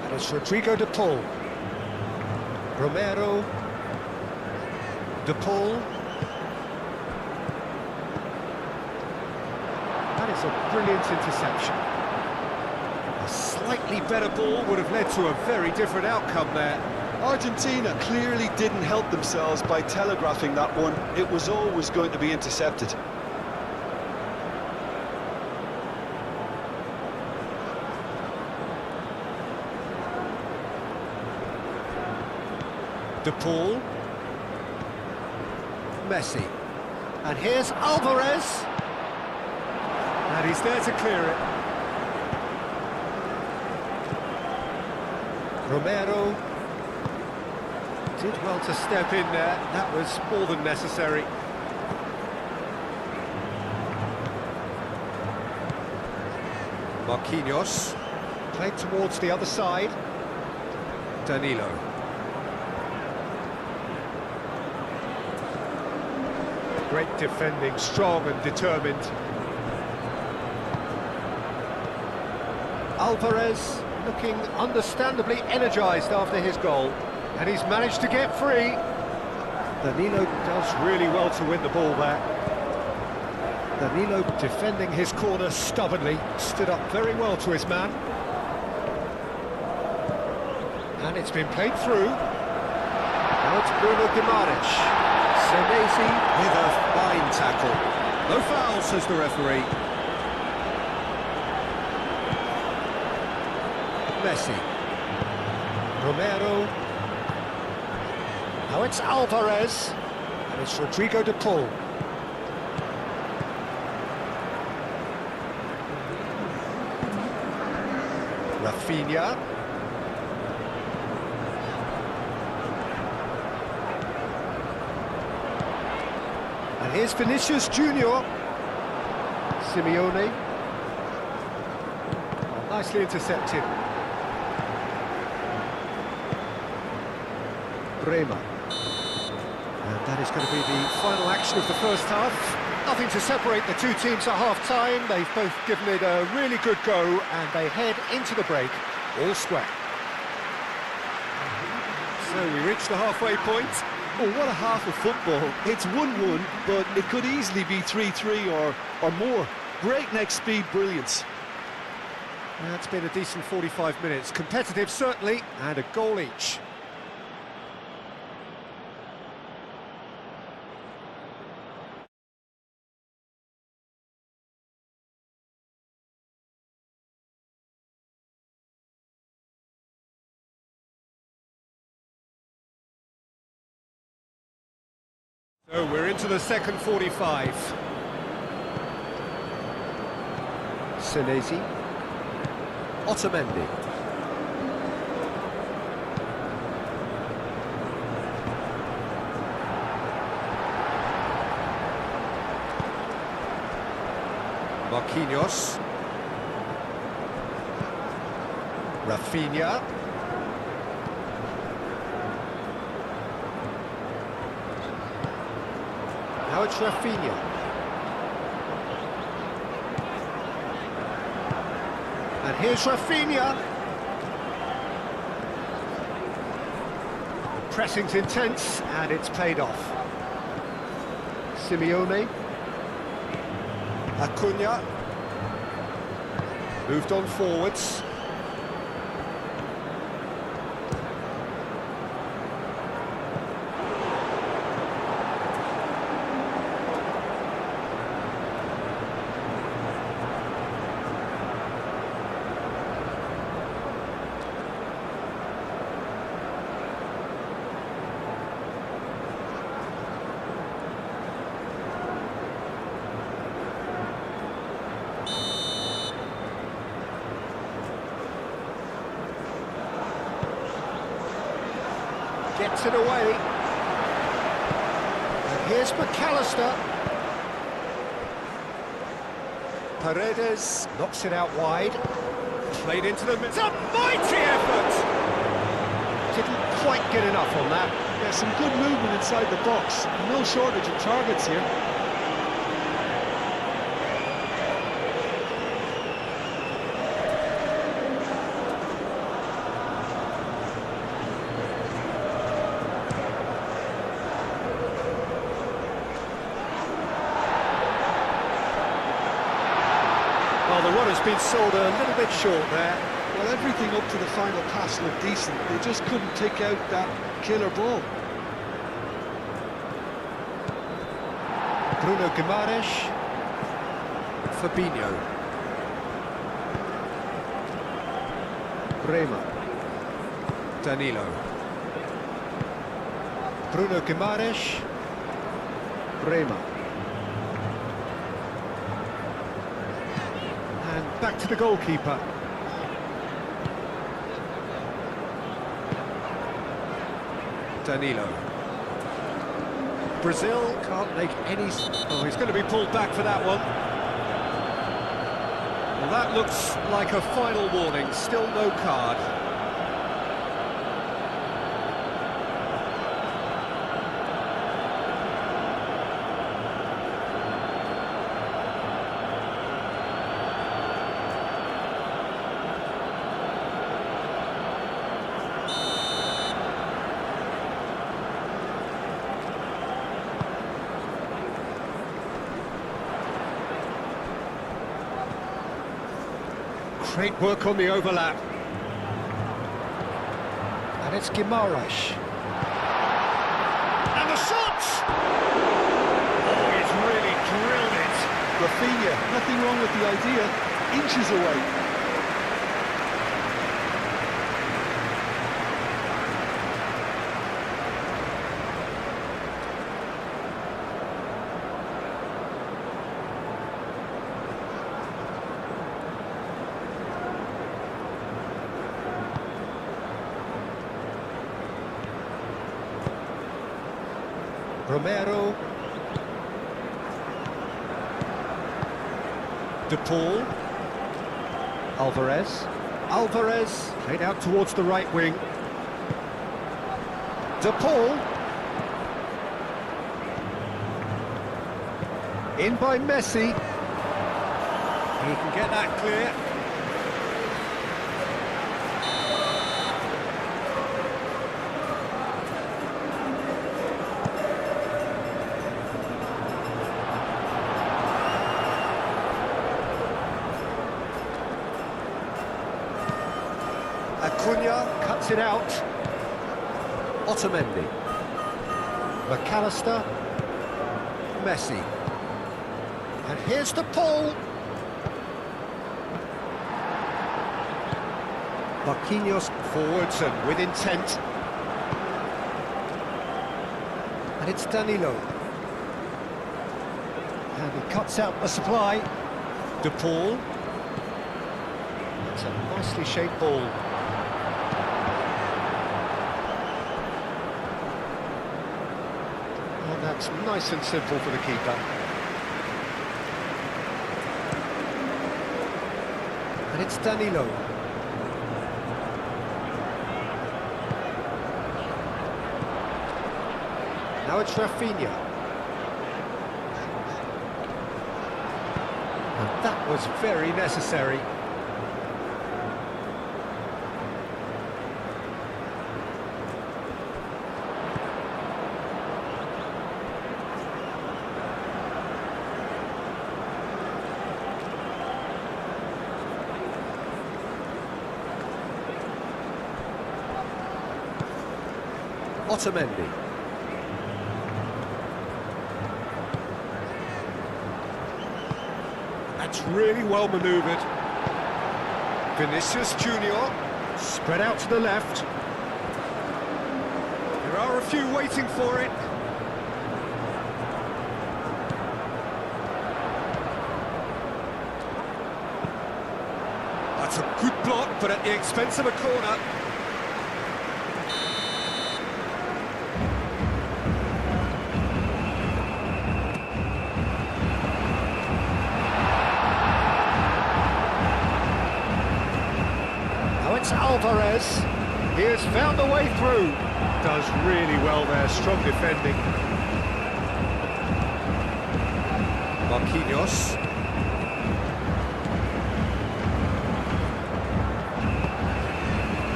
And it's Rodrigo De Paul. Romero. De Paul. That is a brilliant interception. A slightly better ball would have led to a very different outcome there. Argentina clearly didn't help themselves by telegraphing that one. It was always going to be intercepted. De Paul. Messi. And here's Alvarez. And he's there to clear it. Romero. Did well to step in there. That was more than necessary. Marquinhos. Played towards the other side. Danilo. Great defending, strong and determined. Alvarez looking understandably energised after his goal, and he's managed to get free. Danilo does really well to win the ball there. Danilo defending his corner stubbornly, stood up very well to his man. And it's been played through. Now it's Bruno Guimaraes. Senesi With a fine tackle. No foul, says the referee. Messi. Romero. Now it's Alvarez. And it's Rodrigo De Paul. Rafinha. And here's Vinicius Junior. Simeone. Oh, nicely intercepted. Bremer. And that is going to be the final action of the first half. Nothing to separate the two teams at half-time. They've both given it a really good go, and they head into the break all square. So we reach the halfway point. Oh, what a half of football. It's 1-1, but it could easily be 3-3 or more. Breakneck speed brilliance. It's been a decent 45 minutes. Competitive, certainly, and a goal each. So we're into the second 45. Senesi. Otamendi. Marquinhos. Rafinha. Now it's Rafinha. And here's Rafinha. The pressing's intense, and it's paid off. Simeone. Acuna. Moved on forwards. Gets it away. And here's McAllister. Paredes knocks it out wide. Played into the middle. It's a mighty effort! Didn't quite get enough on that. Yeah, some good movement inside the box. No shortage of targets here. Well, the run has been sold a little bit short there. Well, everything up to the final pass looked decent. They just couldn't take out that killer ball. Bruno Guimaraes. Fabinho. Bremer. Danilo. Bruno Guimaraes. Bremer. And back to the goalkeeper. Danilo. Brazil can't make any... Oh, he's going to be pulled back for that one. Well, that looks like a final warning. Still no card. Great work on the overlap. And it's Guimaraes. And the shot! Oh, he's really drilled it. Rafinha, nothing wrong with the idea. Inches away. Romero. De Paul. Alvarez. Alvarez played out towards the right wing. De Paul. In by Messi. He can get that clear. Acuna cuts it out. Otamendi. McAllister. Messi. And here's the Paul. Marquinhos forwards and with intent. And it's Danilo. And he cuts out the supply. De Paul. It's a nicely shaped ball. And that's nice and simple for the keeper. And it's Danilo. Now it's Rafinha. And that was very necessary. Otamendi. That's really well manoeuvred. Vinicius Junior, spread out to the left. There are a few waiting for it. That's a good block, but at the expense of a corner. Alvarez, he has found a way through. Does really well there, strong defending. Marquinhos.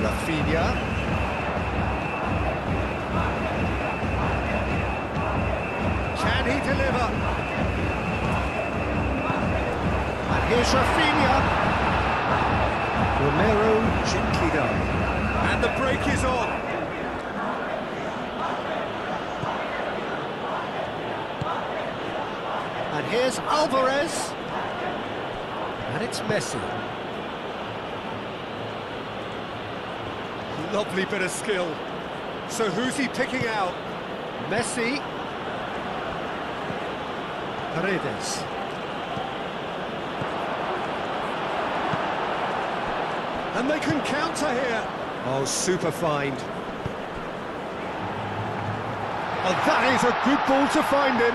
Rafinha. Can he deliver? And here's Rafinha. Romero gently done. And the break is on. And here's Alvarez. And it's Messi. Lovely bit of skill. So who's he picking out? Messi. Paredes. And they can counter here. Oh, super find. Oh, that is a good ball to find him.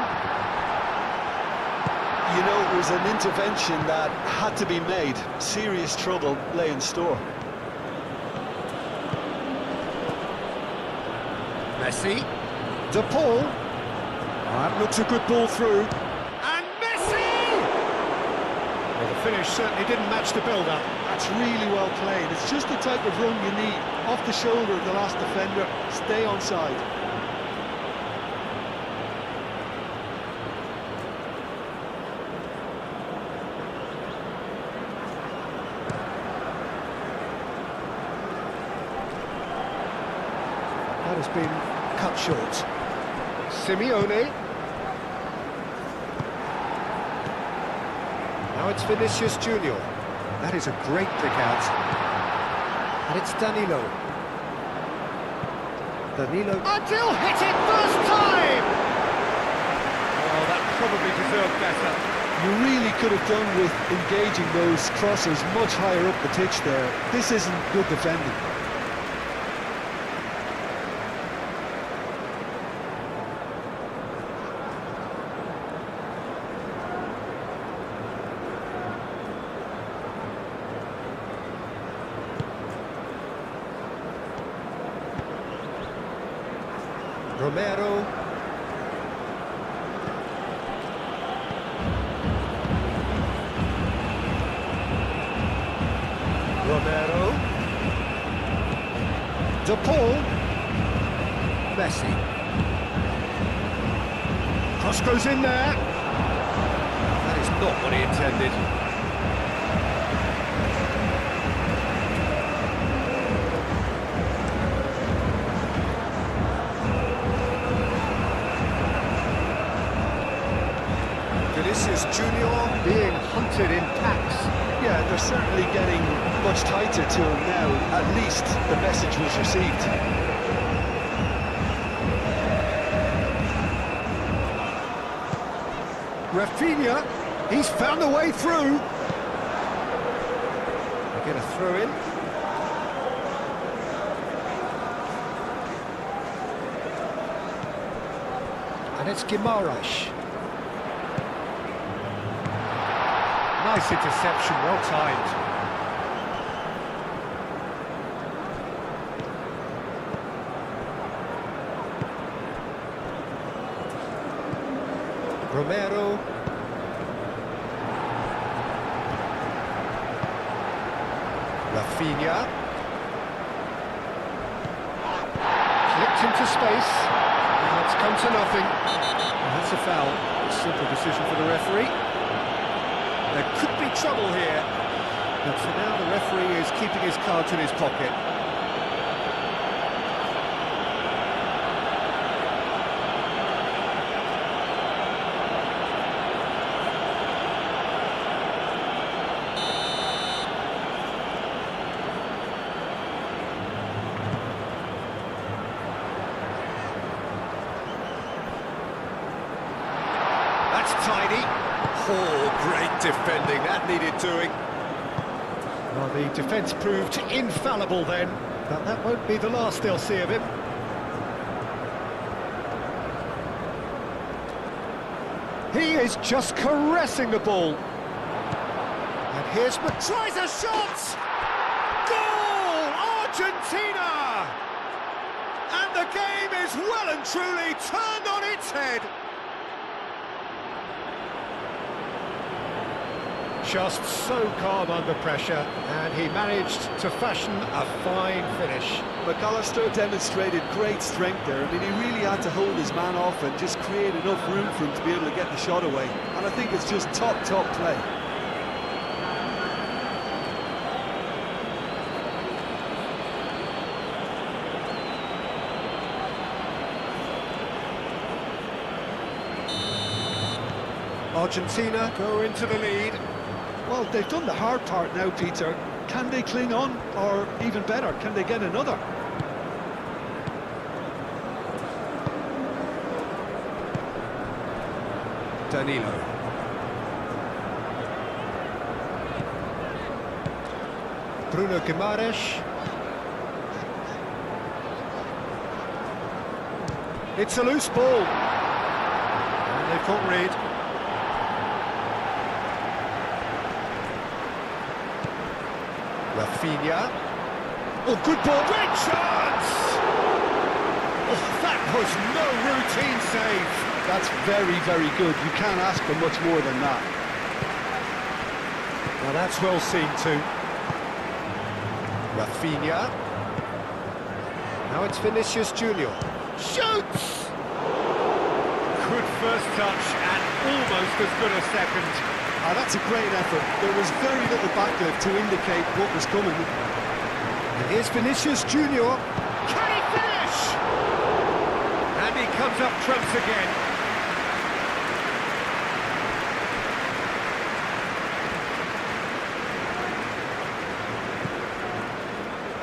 You know, it was an intervention that had to be made. Serious trouble lay in store. Messi. De Paul. That looks a good ball through. And Messi! Well, the finish certainly didn't match the build-up. That's really well played. It's just the type of run you need. Off the shoulder of the last defender, stay onside. That has been cut short. Simeone. Now it's Vinicius Junior. That is a great pick out. And it's Danilo. Danilo. Until hit it first time! Oh, that probably deserved better. You really could have done with engaging those crosses much higher up the pitch there. This isn't good defending. Romero. Romero. De Paul. Messi. Cross goes in there. That is not what he intended. Vinicius Junior being hunted in packs. Yeah, they're certainly getting much tighter to him now. At least the message was received. Rafinha, he's found a way through. get a throw in. And it's Guimaraes. Nice interception, well timed. Romero. Rafinha. Flicked into space. And it's come to nothing. And that's a foul. A simple decision for the referee. There could be trouble here. But for now, the referee is keeping his cards in his pocket. That's tidy. Oh, great defending. That needed doing. Well, the defence proved infallible then, but that won't be the last they'll see of him. He is just caressing the ball. And here's tries a shot! Goal! Argentina! And the game is well and truly turned on its head. Just so calm under pressure, and he managed to fashion a fine finish. McAllister demonstrated great strength there. I mean, he really had to hold his man off and just create enough room for him to be able to get the shot away. And I think it's just top play. Argentina go into the lead. Well, they've done the hard part now, Peter. Can they cling on, or even better, can they get another? Danilo. Bruno Guimaraes. It's a loose ball. And they've caught Reed. Rafinha. Oh, good ball. Great chance! Oh, that was no routine save. That's very, very good. You can't ask for much more than that. Now that's well seen too. Rafinha. Now it's Vinicius Junior. Shoots! Good first touch and almost as good a second. That's a great effort. There was very little backlift to indicate what was coming. And here's Vinicius Junior. Can he finish? And he comes up trumps again.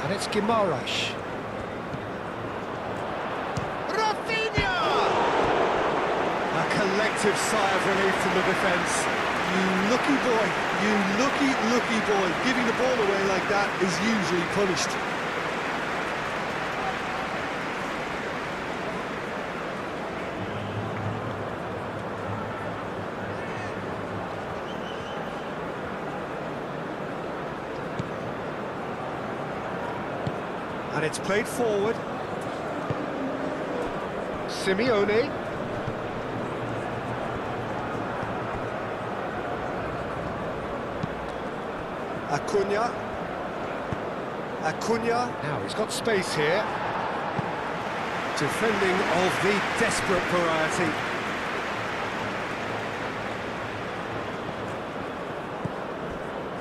And it's Guimaraes. Rafinha! A collective sigh of relief from the defence. You lucky boy, you lucky boy. Giving the ball away like that is usually punished. And it's played forward. Simeone. Acuna. Now he's got space here. Defending of the desperate variety.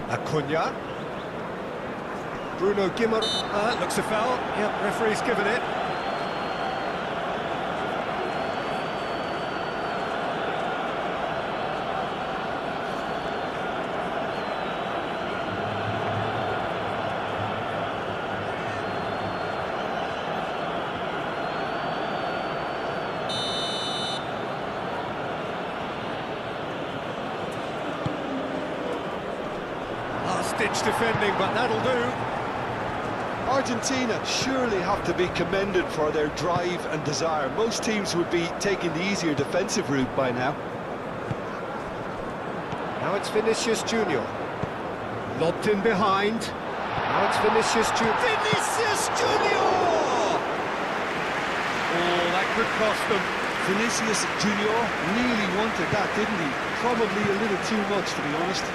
Acuna. Bruno Guimaraes. Looks a foul. Yep, referee's given it. Savage defending, but that'll do. Argentina surely have to be commended for their drive and desire. Most teams would be taking the easier defensive route by now. Now it's Vinicius Junior. Lobbed in behind. Now it's Vinicius Junior. Vinicius Junior! Oh, that could cost them. Vinicius Junior really wanted that, didn't he? Probably a little too much, to be honest.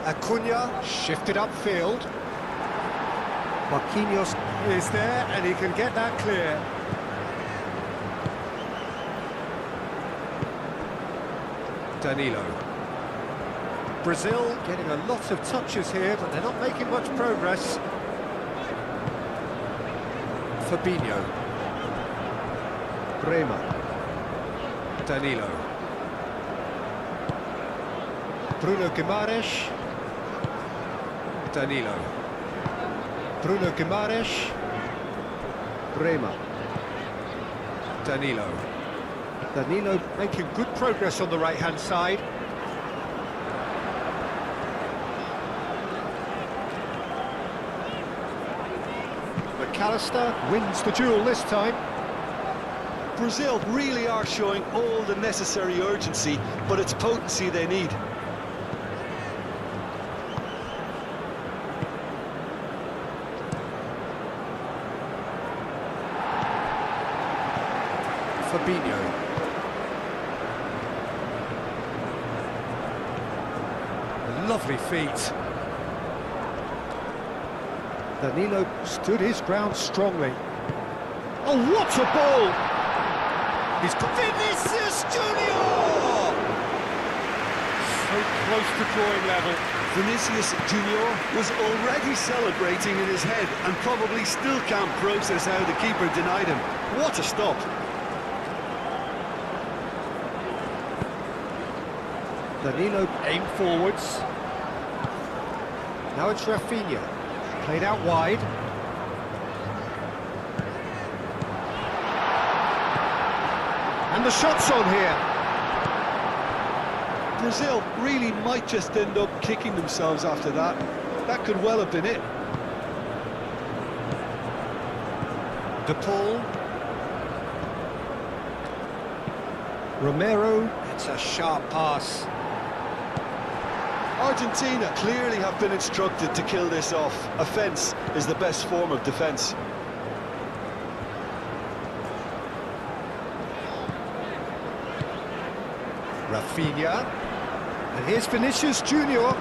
Acuna shifted upfield. Marquinhos is there and he can get that clear. Danilo. Brazil getting a lot of touches here, but they're not making much progress. Fabinho. Bremer. Danilo. Bruno Guimaraes. Danilo. Bruno Guimaraes. Bremer. Danilo. Danilo making good progress on the right-hand side. McAllister wins the duel this time. Brazil really are showing all the necessary urgency, but it's potency they need. Fabinho. Lovely feet. Danilo stood his ground strongly. Oh, what a ball! He's Vinicius Junior! So close to drawing level. Vinicius Junior was already celebrating in his head and probably still can't process how the keeper denied him. What a stop! Danilo aimed forwards. Now it's Rafinha. Played out wide. And the shot's on here. Brazil really might just end up kicking themselves after that. That could well have been it. De Paul. Romero. It's a sharp pass. Argentina clearly have been instructed to kill this off. Offence is the best form of defence. Rafinha. And here's Vinicius Junior.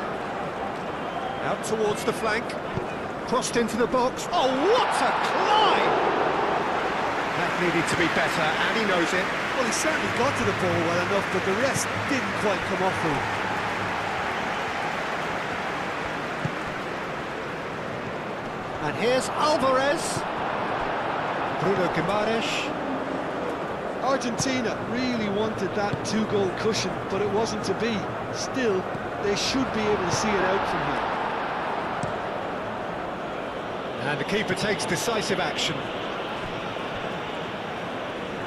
Out towards the flank. Crossed into the box. Oh, what a climb! That needed to be better, and he knows it. Well, he certainly got to the ball well enough, but the rest didn't quite come off for him. And here's Alvarez. Bruno Guimaraes. Argentina really wanted that two-goal cushion, but it wasn't to be. Still, they should be able to see it out from here. And the keeper takes decisive action.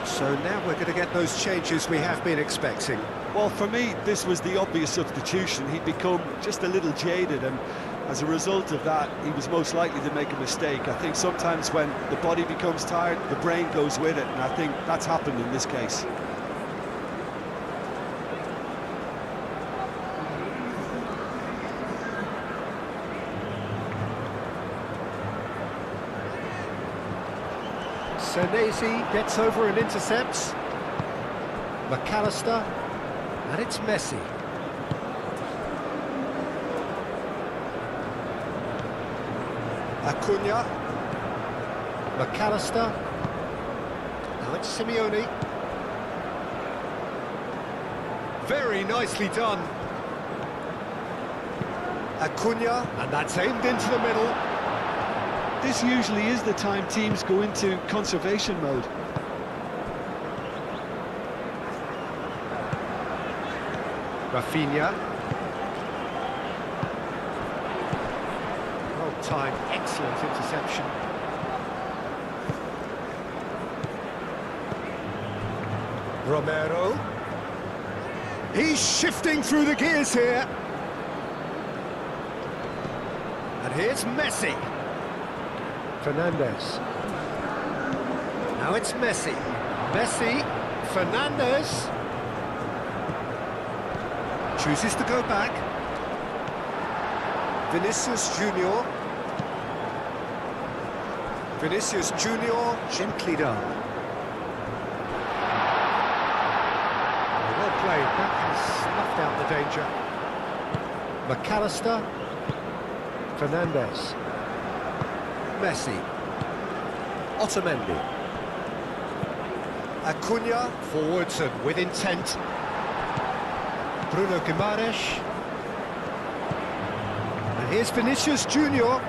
So now we're going to get those changes we have been expecting. Well, for me, this was the obvious substitution. He'd become just a little jaded, and as a result of that, he was most likely to make a mistake. I think sometimes when the body becomes tired, the brain goes with it, and I think that's happened in this case. Senesi gets over and intercepts. McAllister, and it's Messi. Acuna. McAllister. Now it's Simeone. Very nicely done. Acuna, and that's aimed into the middle. This usually is the time teams go into conservation mode. Rafinha. Well timed, excellent interception. Romero. He's shifting through the gears here. And here's Messi. Fernandez. Now it's Messi. Messi, Fernandez. Chooses to go back. Vinicius Junior. Vinicius Junior, gently done. Well played, that has snuffed out the danger. McAllister. Fernandez. Messi. Otamendi. Acuna, forwards and with intent. Bruno Guimaraes. And here's Vinicius Junior.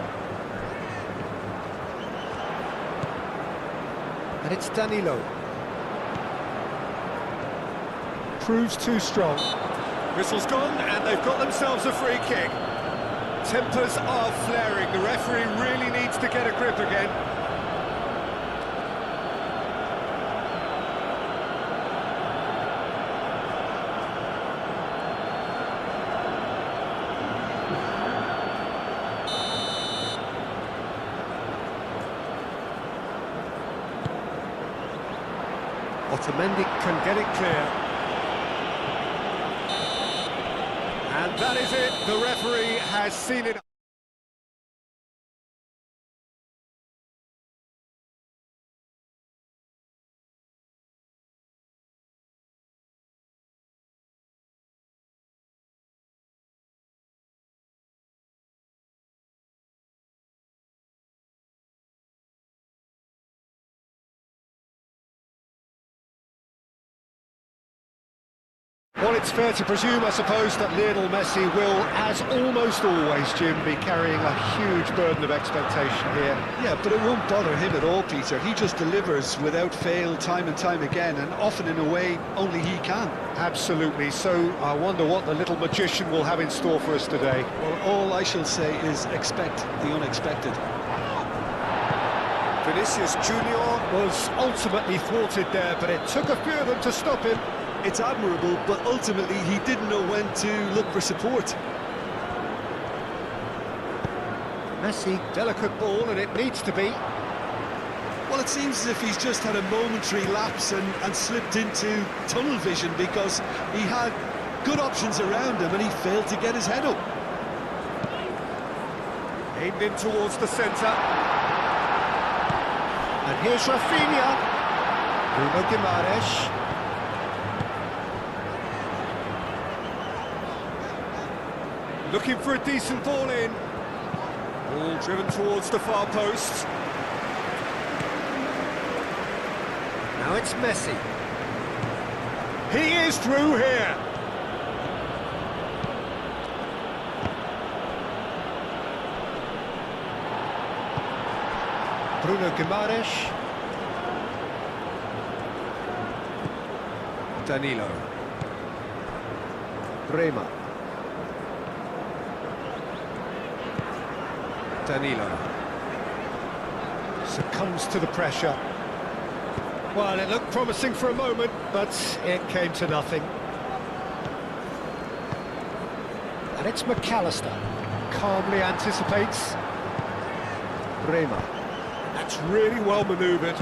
And it's Danilo. Proves too strong. Whistle's gone, and they've got themselves a free kick. Tempers are flaring. The referee really needs to get a grip again. Otamendi can get it clear. And that is it. The referee has seen it. Well, it's fair to presume, I suppose, that Lionel Messi will, as almost always, Jim, be carrying a huge burden of expectation here. Yeah, but it won't bother him at all, Peter. He just delivers without fail time and time again, and often in a way only he can. Absolutely. So I wonder what the little magician will have in store for us today. Well, all I shall say is expect the unexpected. Vinicius Junior was ultimately thwarted there, but it took a few of them to stop him. It's admirable, but ultimately he didn't know when to look for support. Messi, delicate ball, and it needs to be. Well, it seems as if he's just had a momentary lapse and slipped into tunnel vision, because he had good options around him and he failed to get his head up. Aimed in towards the centre. And here's Rafinha. Bruno Guimaraes. Looking for a decent ball in. Ball driven towards the far post. Now it's Messi. He is through here. Bruno Guimaraes. Danilo. Rema. Danilo succumbs to the pressure. Well, it looked promising for a moment, but it came to nothing. And it's McAllister. Calmly anticipates. Rema. That's really well manoeuvred.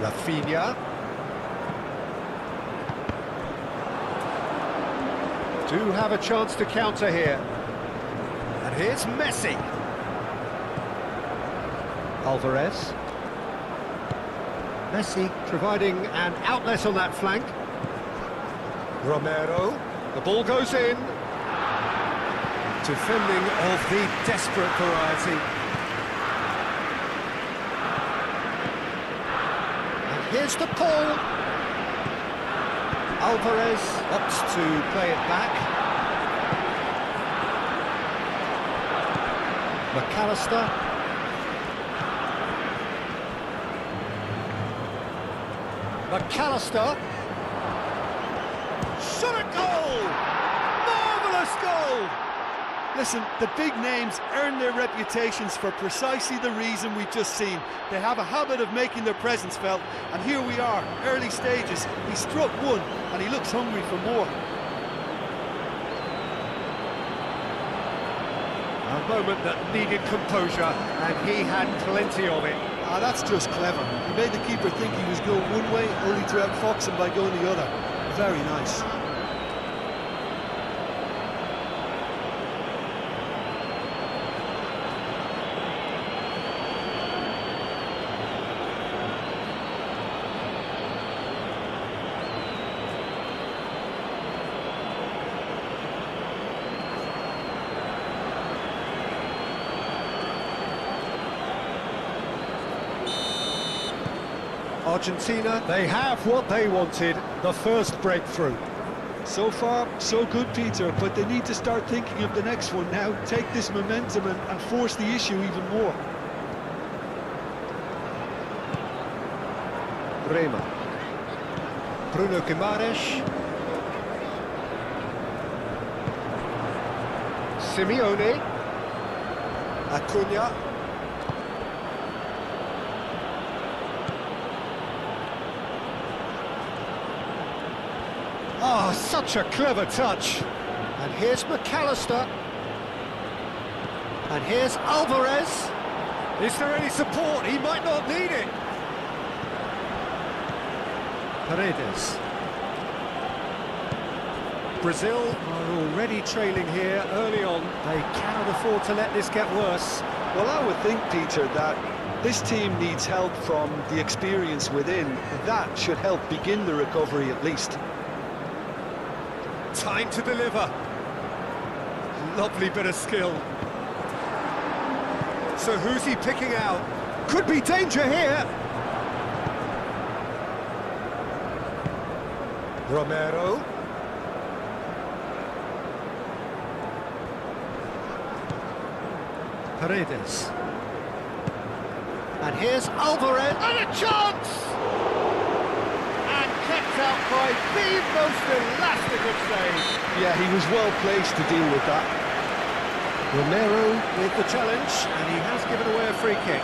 Rafinha. Do have a chance to counter here. And here's Messi. Alvarez. Messi providing an outlet on that flank. Romero. The ball goes in. Defending of the desperate variety. And here's the ball. Alvarez opts to play it back. McAllister. McAllister. Shot at goal! Marvellous goal! Listen, the big names earn their reputations for precisely the reason we've just seen. They have a habit of making their presence felt, and here we are, early stages. He struck one, and he looks hungry for more. A moment that needed composure, and he had plenty of it. Ah, that's just clever. He made the keeper think he was going one way, only to outfox him by going the other. Very nice. Argentina, they have what they wanted, the first breakthrough. So far, so good, Peter, but they need to start thinking of the next one now, take this momentum and force the issue even more. Rema. Bruno Guimaraes. Simeone. Acuna. Oh, such a clever touch. And here's McAllister. And here's Alvarez. Is there any support? He might not need it. Paredes. Brazil are already trailing here early on. They cannot afford to let this get worse. Well, I would think, Peter, that this team needs help from the experience within. That should help begin the recovery at least. Time to deliver. Lovely bit of skill. So who's he picking out? Could be danger here. Romero. Paredes. And here's Alvarez. And a chance! Kept out by the most elastic of saves. Yeah, he was well placed to deal with that. Romero with the challenge, and he has given away a free kick.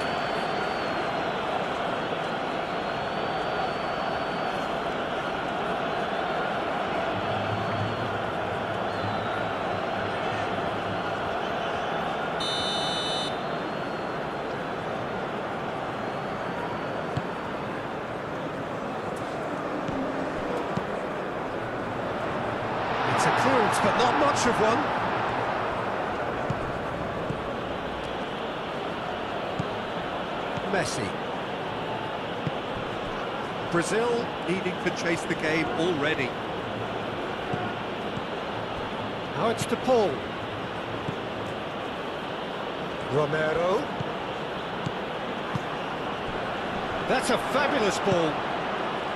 It's a clearance, but not much of one. Messi. Brazil needing to chase the game already. Now it's to Paul. Romero. That's a fabulous ball.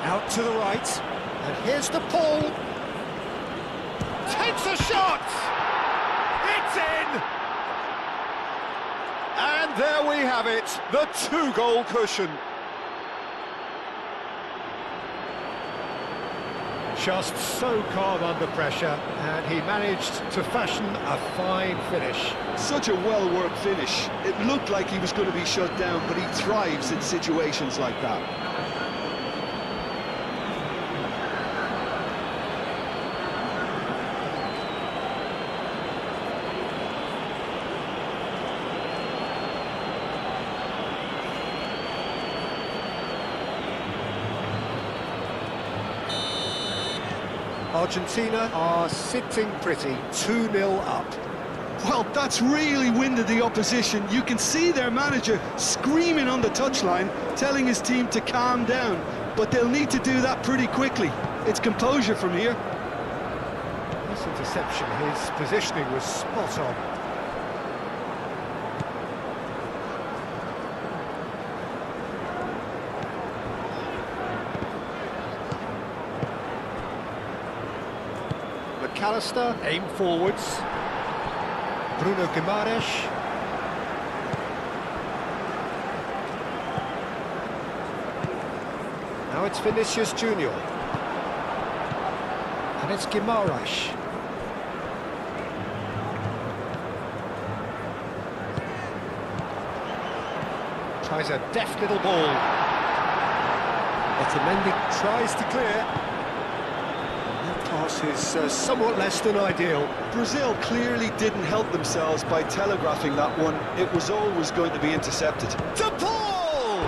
Out to the right. And here's to Paul. Takes a shot! It's in! And there we have it, the two-goal cushion. Just so calm under pressure, and he managed to fashion a fine finish. Such a well-worked finish. It looked like he was going to be shut down, but he thrives in situations like that. Argentina are sitting pretty, 2-0 up. Well, that's really winded the opposition. You can see their manager screaming on the touchline, telling his team to calm down. But they'll need to do that pretty quickly. It's composure from here. This interception, his positioning was spot on. McAllister, aim forwards. Bruno Guimaraes. Now it's Vinicius Junior. And it's Guimaraes. Tries a deft little ball. Otamendi tries to clear. That pass is somewhat less than ideal. Brazil clearly didn't help themselves by telegraphing that one. It was always going to be intercepted. To Paul!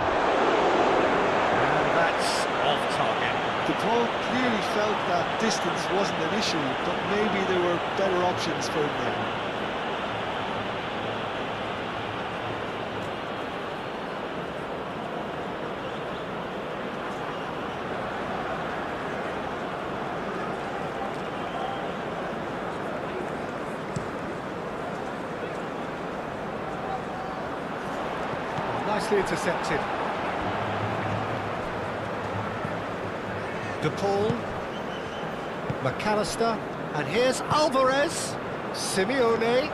And that's off target. DePaul clearly felt that distance wasn't an issue, but maybe there were better options for him there. Nicely intercepted. De Paul, McAllister, and here's Alvarez, Simeone,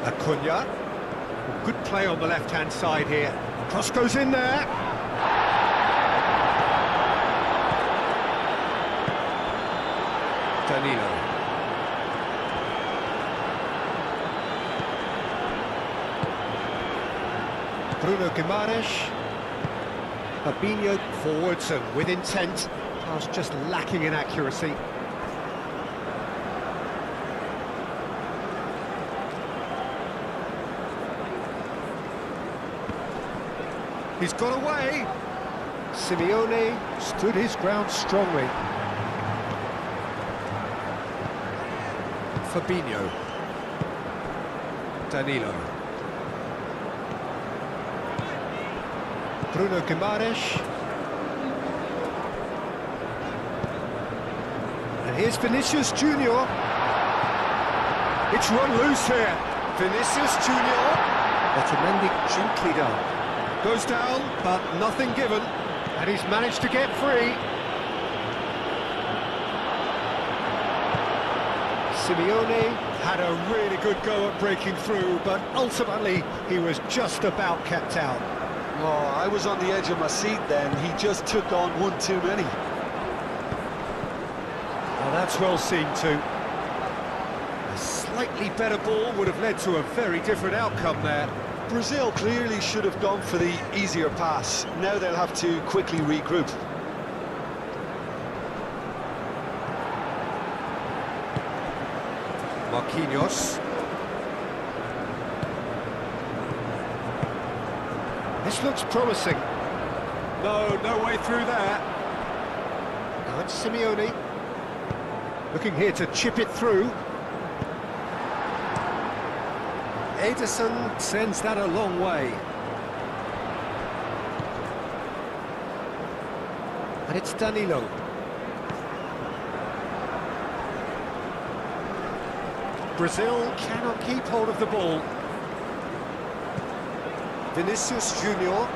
Acuna. Good play on the left-hand side here. Cross goes in there. Danilo. Bruno Guimaraes. Fabinho forwards and with intent. Pass just lacking in accuracy. He's got away. Simeone stood his ground strongly. Fabinho. Danilo. Bruno Guimaraes. And here's Vinicius Junior. It's run loose here. Vinicius Junior. Otamendi gently done. Goes down, but nothing given. And he's managed to get free. Simeone had a really good go at breaking through, but ultimately he was just about kept out. Oh, I was on the edge of my seat then. He just took on one too many. Well, that's well seen too. A slightly better ball would have led to a very different outcome there. Brazil clearly should have gone for the easier pass. Now they'll have to quickly regroup. Marquinhos. This looks promising. No way through there. Now it's Simeone. Looking here to chip it through. Ederson sends that a long way. And it's Danilo. Brazil cannot keep hold of the ball. Vinicius Junior.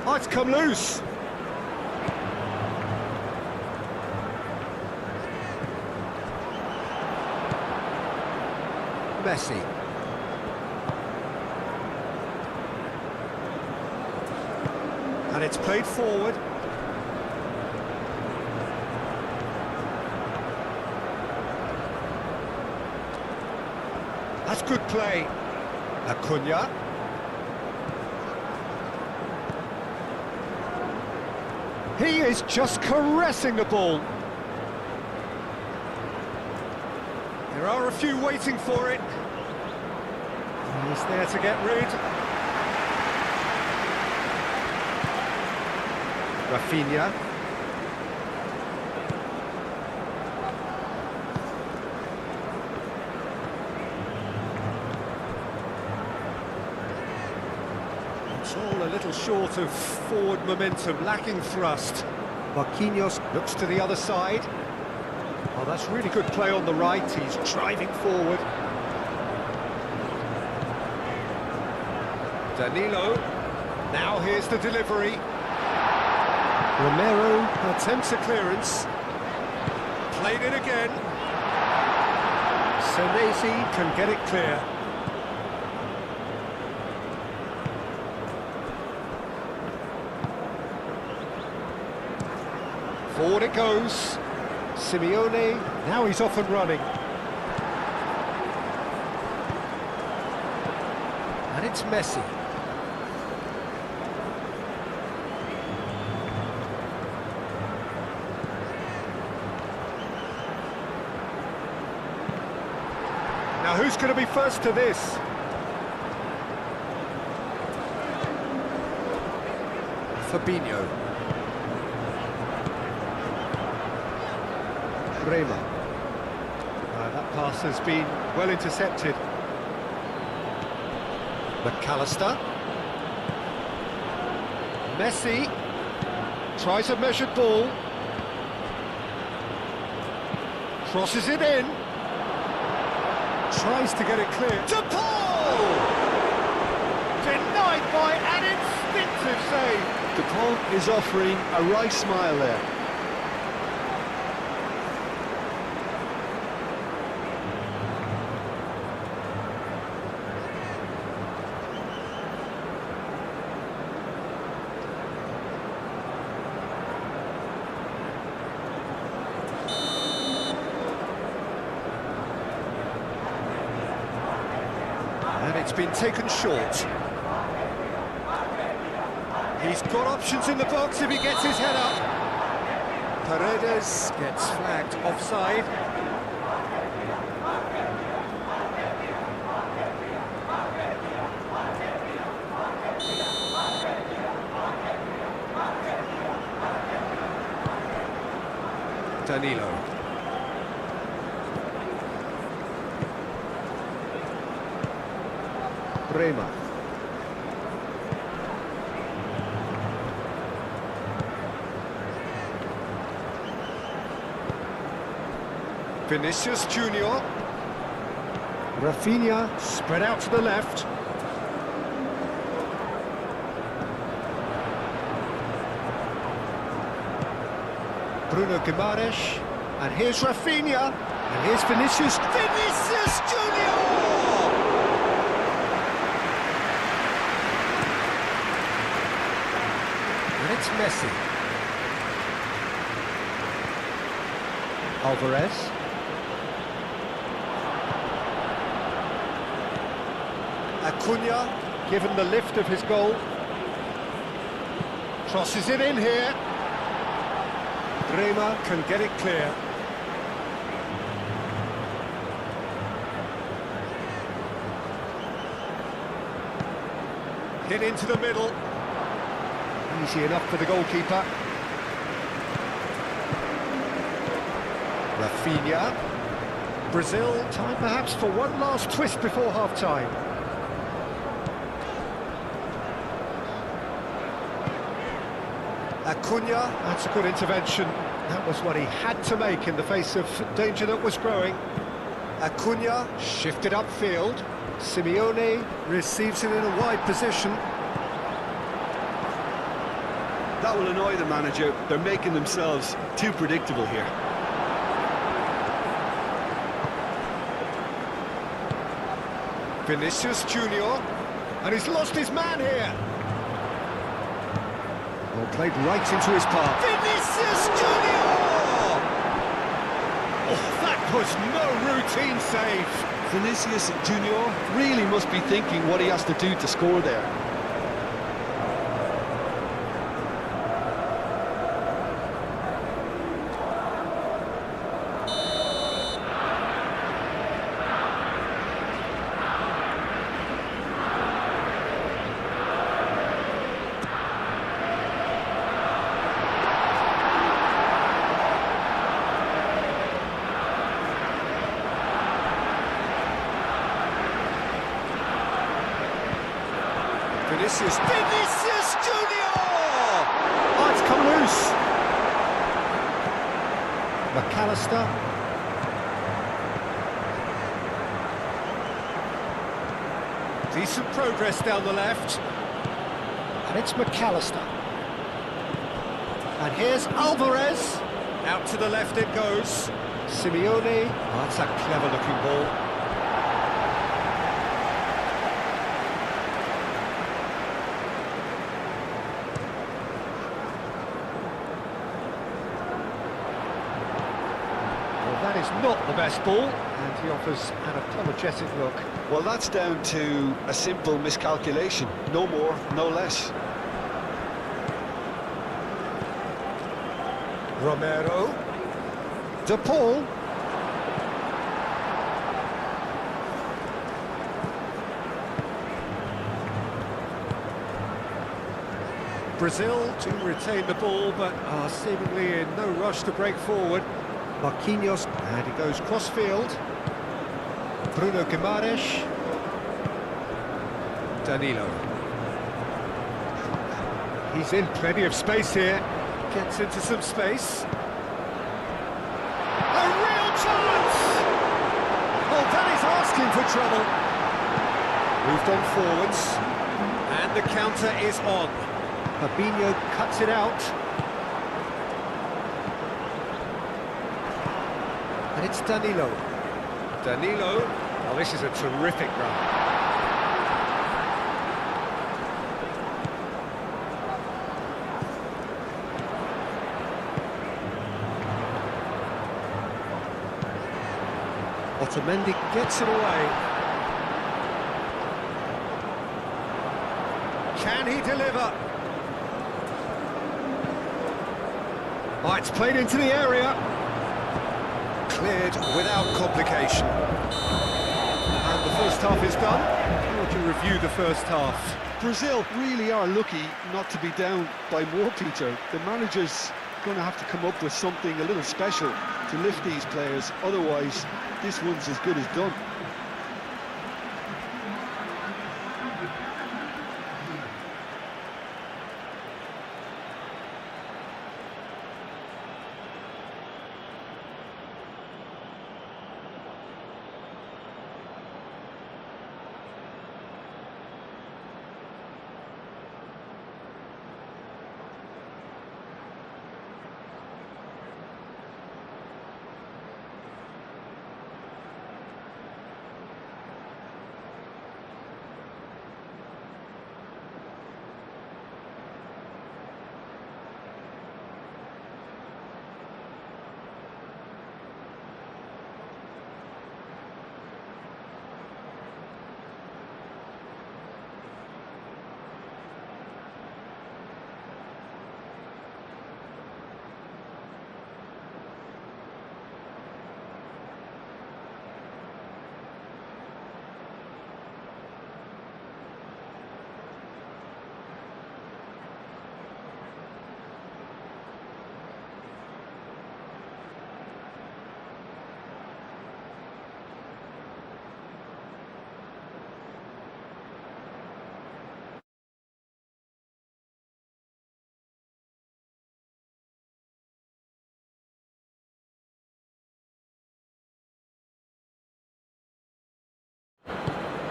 Oh, it's come loose. Messi. And it's played forward. That's good play. Acuna. He is just caressing the ball. There are a few waiting for it. He's there to get rid. Rafinha. It's all a little short of forward momentum, lacking thrust. Marquinhos looks to the other side. Oh, that's really good play on the right. He's driving forward. Danilo. Now here's the delivery. Romero attempts a clearance. Played it again. Senesi can get it clear. Forward it goes. Simeone, now he's off and running. And it's Messi. Now who's going to be first to this? Fabinho. Rema. That pass has been well intercepted. McAllister. Messi tries a measured ball. Crosses it in. Tries to get it clear. To Paul! Denied by an instinctive save. DePaul is offering a right smile there. And it's been taken short. He's got options in the box if he gets his head up. Paredes gets flagged offside. Danilo. Rema. Vinicius Junior. Rafinha spread out to the left. Bruno Guimaraes. And here's Rafinha. And here's Vinicius. Vinicius Junior! And it's Messi. Alvarez. Acuna, given the lift of his goal. Crosses it in here. Rema can get it clear. Hit into the middle. Easy enough for the goalkeeper. Rafinha. Brazil, time perhaps for one last twist before half-time. Acuna, that's a good intervention. That was what he had to make in the face of danger that was growing. Acuna shifted upfield. Simeone receives it in a wide position. That will annoy the manager. They're making themselves too predictable here. Vinicius Junior, and he's lost his man here. Well, played right into his path. Vinicius Junior! Oh, that was no routine save. Vinicius Junior really must be thinking what he has to do to score there. Vinicius Junior! Oh, it's come loose. McAllister. Decent progress down the left. And it's McAllister. And here's Alvarez. Out to the left it goes. Simeone. Oh, that's a clever-looking ball. That is not the best ball, and he offers an apologetic look. Well, that's down to a simple miscalculation. No more, no less. Romero. De Paul. Brazil to retain the ball, but are seemingly in no rush to break forward. Marquinhos, and he goes cross-field. Bruno Guimaraes. Danilo. He's in plenty of space here. Gets into some space. A real chance! Well, that is asking for trouble. Moved on forwards. And the counter is on. Fabinho cuts it out. And it's Danilo. Danilo. Oh, this is a terrific run. Otamendi gets it away. Can he deliver? Oh, it's played into the area. Cleared without complication. And the first half is done. How would you review the first half? Brazil really are lucky not to be down by more, Peter. The manager's going to have to come up with something a little special to lift these players, otherwise this one's as good as done.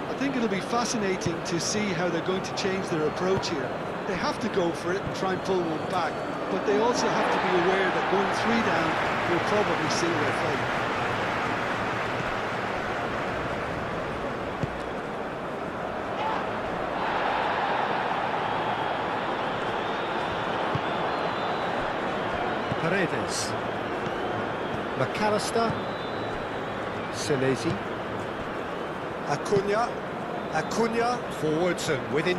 I think it'll be fascinating to see how they're going to change their approach here. They have to go for it and try and pull one back, but they also have to be aware that going 3 down will probably seal their fate. Paredes. McAllister. Senesi. Acuna forwards and within